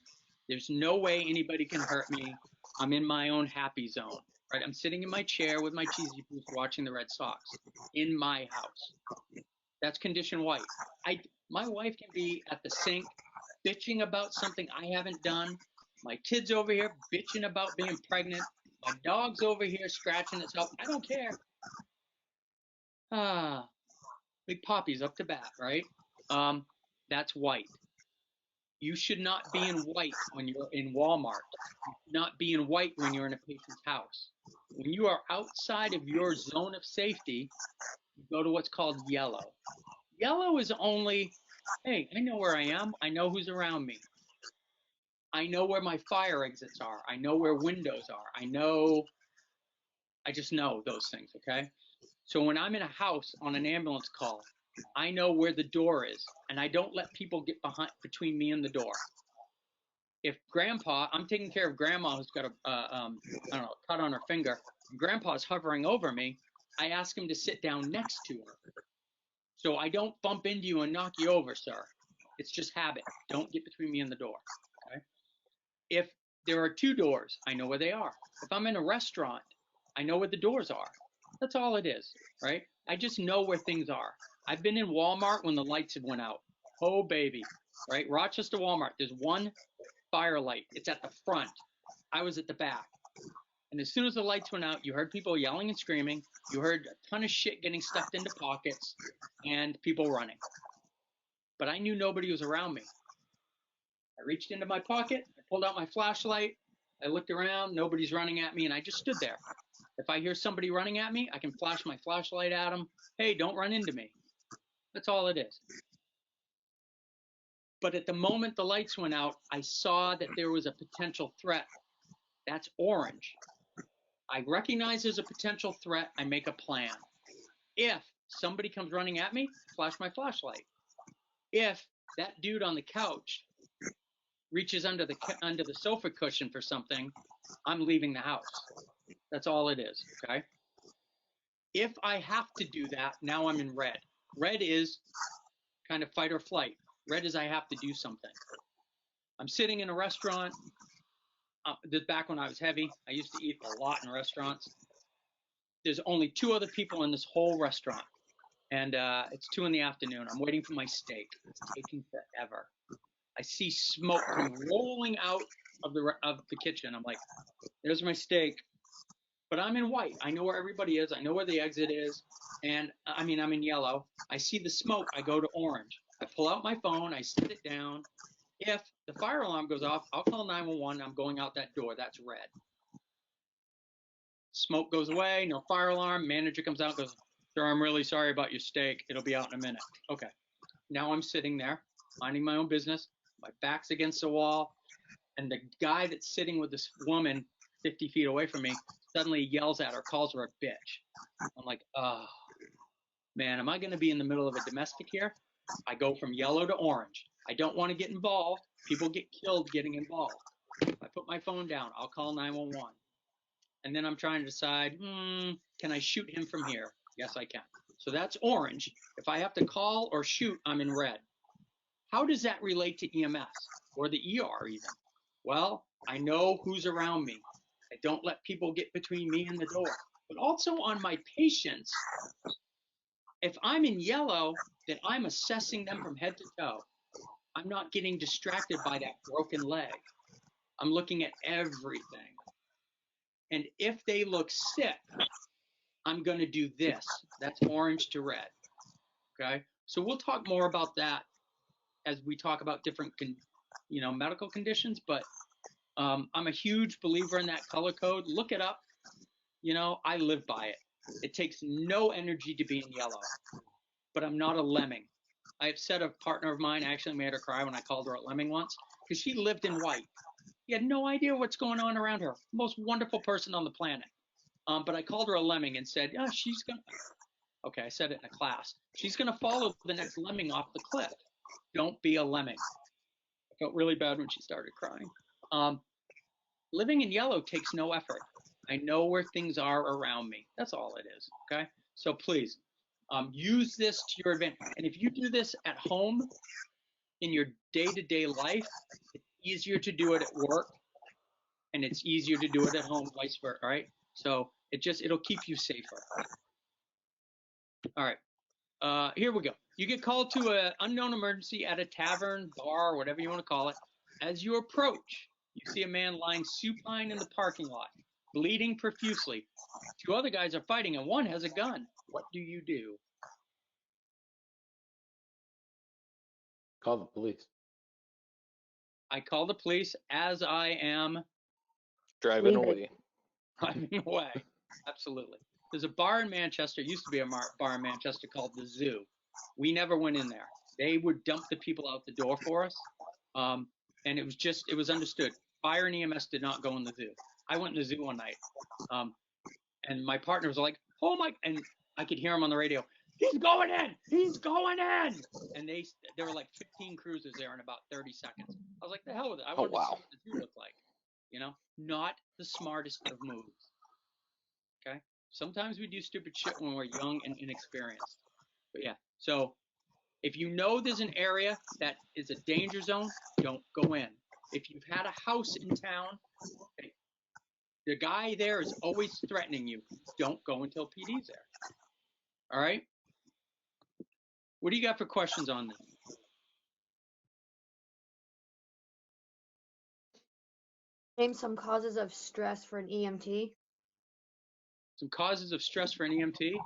There's no way anybody can hurt me. I'm in my own happy zone, right? I'm sitting in my chair with my cheesy boots watching the Red Sox in my house. That's condition white. My wife can be at the sink bitching about something I haven't done. My kid's over here bitching about being pregnant. My dog's over here scratching itself. I don't care. Big Poppy's up to bat, right? That's white. You should not be in white when you're in Walmart. You should not be in white when you're in a patient's house. When you are outside of your zone of safety, you go to what's called yellow. Yellow is only, hey, I know where I am. I know who's around me. I know where my fire exits are. I know where windows are. I just know those things, okay? So when I'm in a house on an ambulance call, I know where the door is, and I don't let people get between me and the door. If I'm taking care of grandma who's got a cut on her finger, and grandpa's hovering over me, I ask him to sit down next to her. So I don't bump into you and knock you over, sir. It's just habit. Don't get between me and the door, okay? If there are two doors, I know where they are. If I'm in a restaurant, I know where the doors are. That's all it is, right? I just know where things are. I've been in Walmart when the lights have went out. Oh, baby, right? Rochester Walmart, there's one fire light. It's at the front. I was at the back. And as soon as the lights went out, you heard people yelling and screaming. You heard a ton of shit getting stuffed into pockets and people running. But I knew nobody was around me. I reached into my pocket, I pulled out my flashlight, I looked around, nobody's running at me, and I just stood there. If I hear somebody running at me, I can flash my flashlight at them. Hey, don't run into me. That's all it is. But at the moment the lights went out, I saw that there was a potential threat. That's orange. I recognize there's a potential threat. I make a plan. If somebody comes running at me, flash my flashlight. If that dude on the couch reaches under the sofa cushion for something, I'm leaving the house. That's all it is, okay? If I have to do that, now I'm in red. Red is kind of fight or flight. Red is I have to do something. I'm sitting in a restaurant. This back when I was heavy, I used to eat a lot in restaurants. There's only two other people in this whole restaurant, and it's 2 in the afternoon. I'm waiting for my steak. It's taking forever. I see smoke come rolling out of the kitchen. I'm like, there's my steak. But I'm in white. I know where everybody is. I know where the exit is. And I'm in yellow. I see the smoke. I go to orange. I pull out my phone. I set it down. If the fire alarm goes off, I'll call 911. I'm going out that door. That's red. Smoke goes away, no fire alarm. Manager comes out, goes, "Sir, I'm really sorry about your steak. It'll be out in a minute." Okay. Now I'm sitting there, minding my own business. My back's against the wall, and the guy that's sitting with this woman 50 feet away from me suddenly yells at her, calls her a bitch. I'm like, oh, man, am I going to be in the middle of a domestic here? I go from yellow to orange. I don't want to get involved. People get killed getting involved. I put my phone down. I'll call 911. And then I'm trying to decide, can I shoot him from here? Yes, I can. So that's orange. If I have to call or shoot, I'm in red. How does that relate to EMS or the ER even? Well, I know who's around me. I don't let people get between me and the door. But also on my patients, if I'm in yellow, then I'm assessing them from head to toe. I'm not getting distracted by that broken leg. I'm looking at everything. And if they look sick, I'm going to do this. That's orange to red. Okay? So we'll talk more about that as we talk about different medical conditions, but I'm a huge believer in that color code. Look it up. I live by it. It takes no energy to be in yellow, but I'm not a lemming. I've said a partner of mine actually made her cry when I called her a lemming once because she lived in white. He had no idea what's going on around her. Most wonderful person on the planet. But I called her a lemming and said, "Oh, she's going to," okay, I said it in a class. "She's going to follow the next lemming off the cliff. Don't be a lemming." I felt really bad when she started crying. Living in yellow takes no effort. I know where things are around me. That's all it is, okay? So please, use this to your advantage. And if you do this at home in your day-to-day life, it's easier to do it at work, and it's easier to do it at home, vice versa, all right? So it'll keep you safer. All right, here we go. You get called to an unknown emergency at a tavern, bar, whatever you want to call it. As you approach, you see a man lying supine in the parking lot, bleeding profusely. Two other guys are fighting, and one has a gun. What do you do? Call the police. I call the police as I am Driving Leaving. away. driving away. Absolutely. There's a bar in Manchester, used to be a bar in Manchester called the Zoo. We never went in there. They would dump the people out the door for us. And it was understood. Fire and EMS did not go in the zoo. I went in the zoo one night. And my partner was like, "Oh my," and I could hear him on the radio, "He's going in! He's going in!" And there were like 15 cruisers there in about 30 seconds. I was like, "The hell with it. I wanted to see what the zoo looked like." Not the smartest of moves. Okay? Sometimes we do stupid shit when we're young and inexperienced. But yeah, so if you know there's an area that is a danger zone, don't go in. If you've had a house in town, the guy there is always threatening you. Don't go until PD's there. All right? What do you got for questions on this? Name some causes of stress for an EMT. Some causes of stress for an EMT?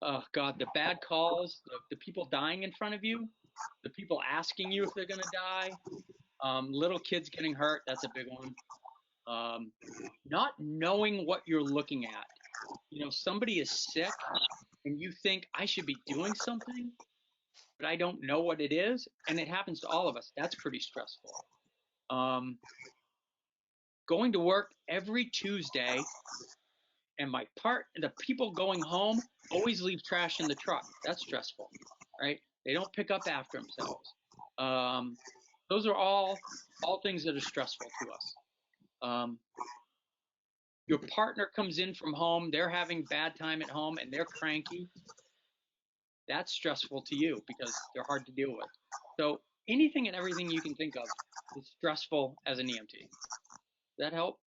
Oh, God, the bad calls, the people dying in front of you, the people asking you if they're going to die, little kids getting hurt, that's a big one. Not knowing what you're looking at. Somebody is sick and you think, I should be doing something, but I don't know what it is, and it happens to all of us. That's pretty stressful. Going to work every Tuesday, and the people going home always leave trash in the truck. That's stressful, right? They don't pick up after themselves. Those are all things that are stressful to us. Your partner comes in from home, they're having bad time at home, and they're cranky. That's stressful to you because they're hard to deal with. So anything and everything you can think of is stressful as an EMT. Does that help?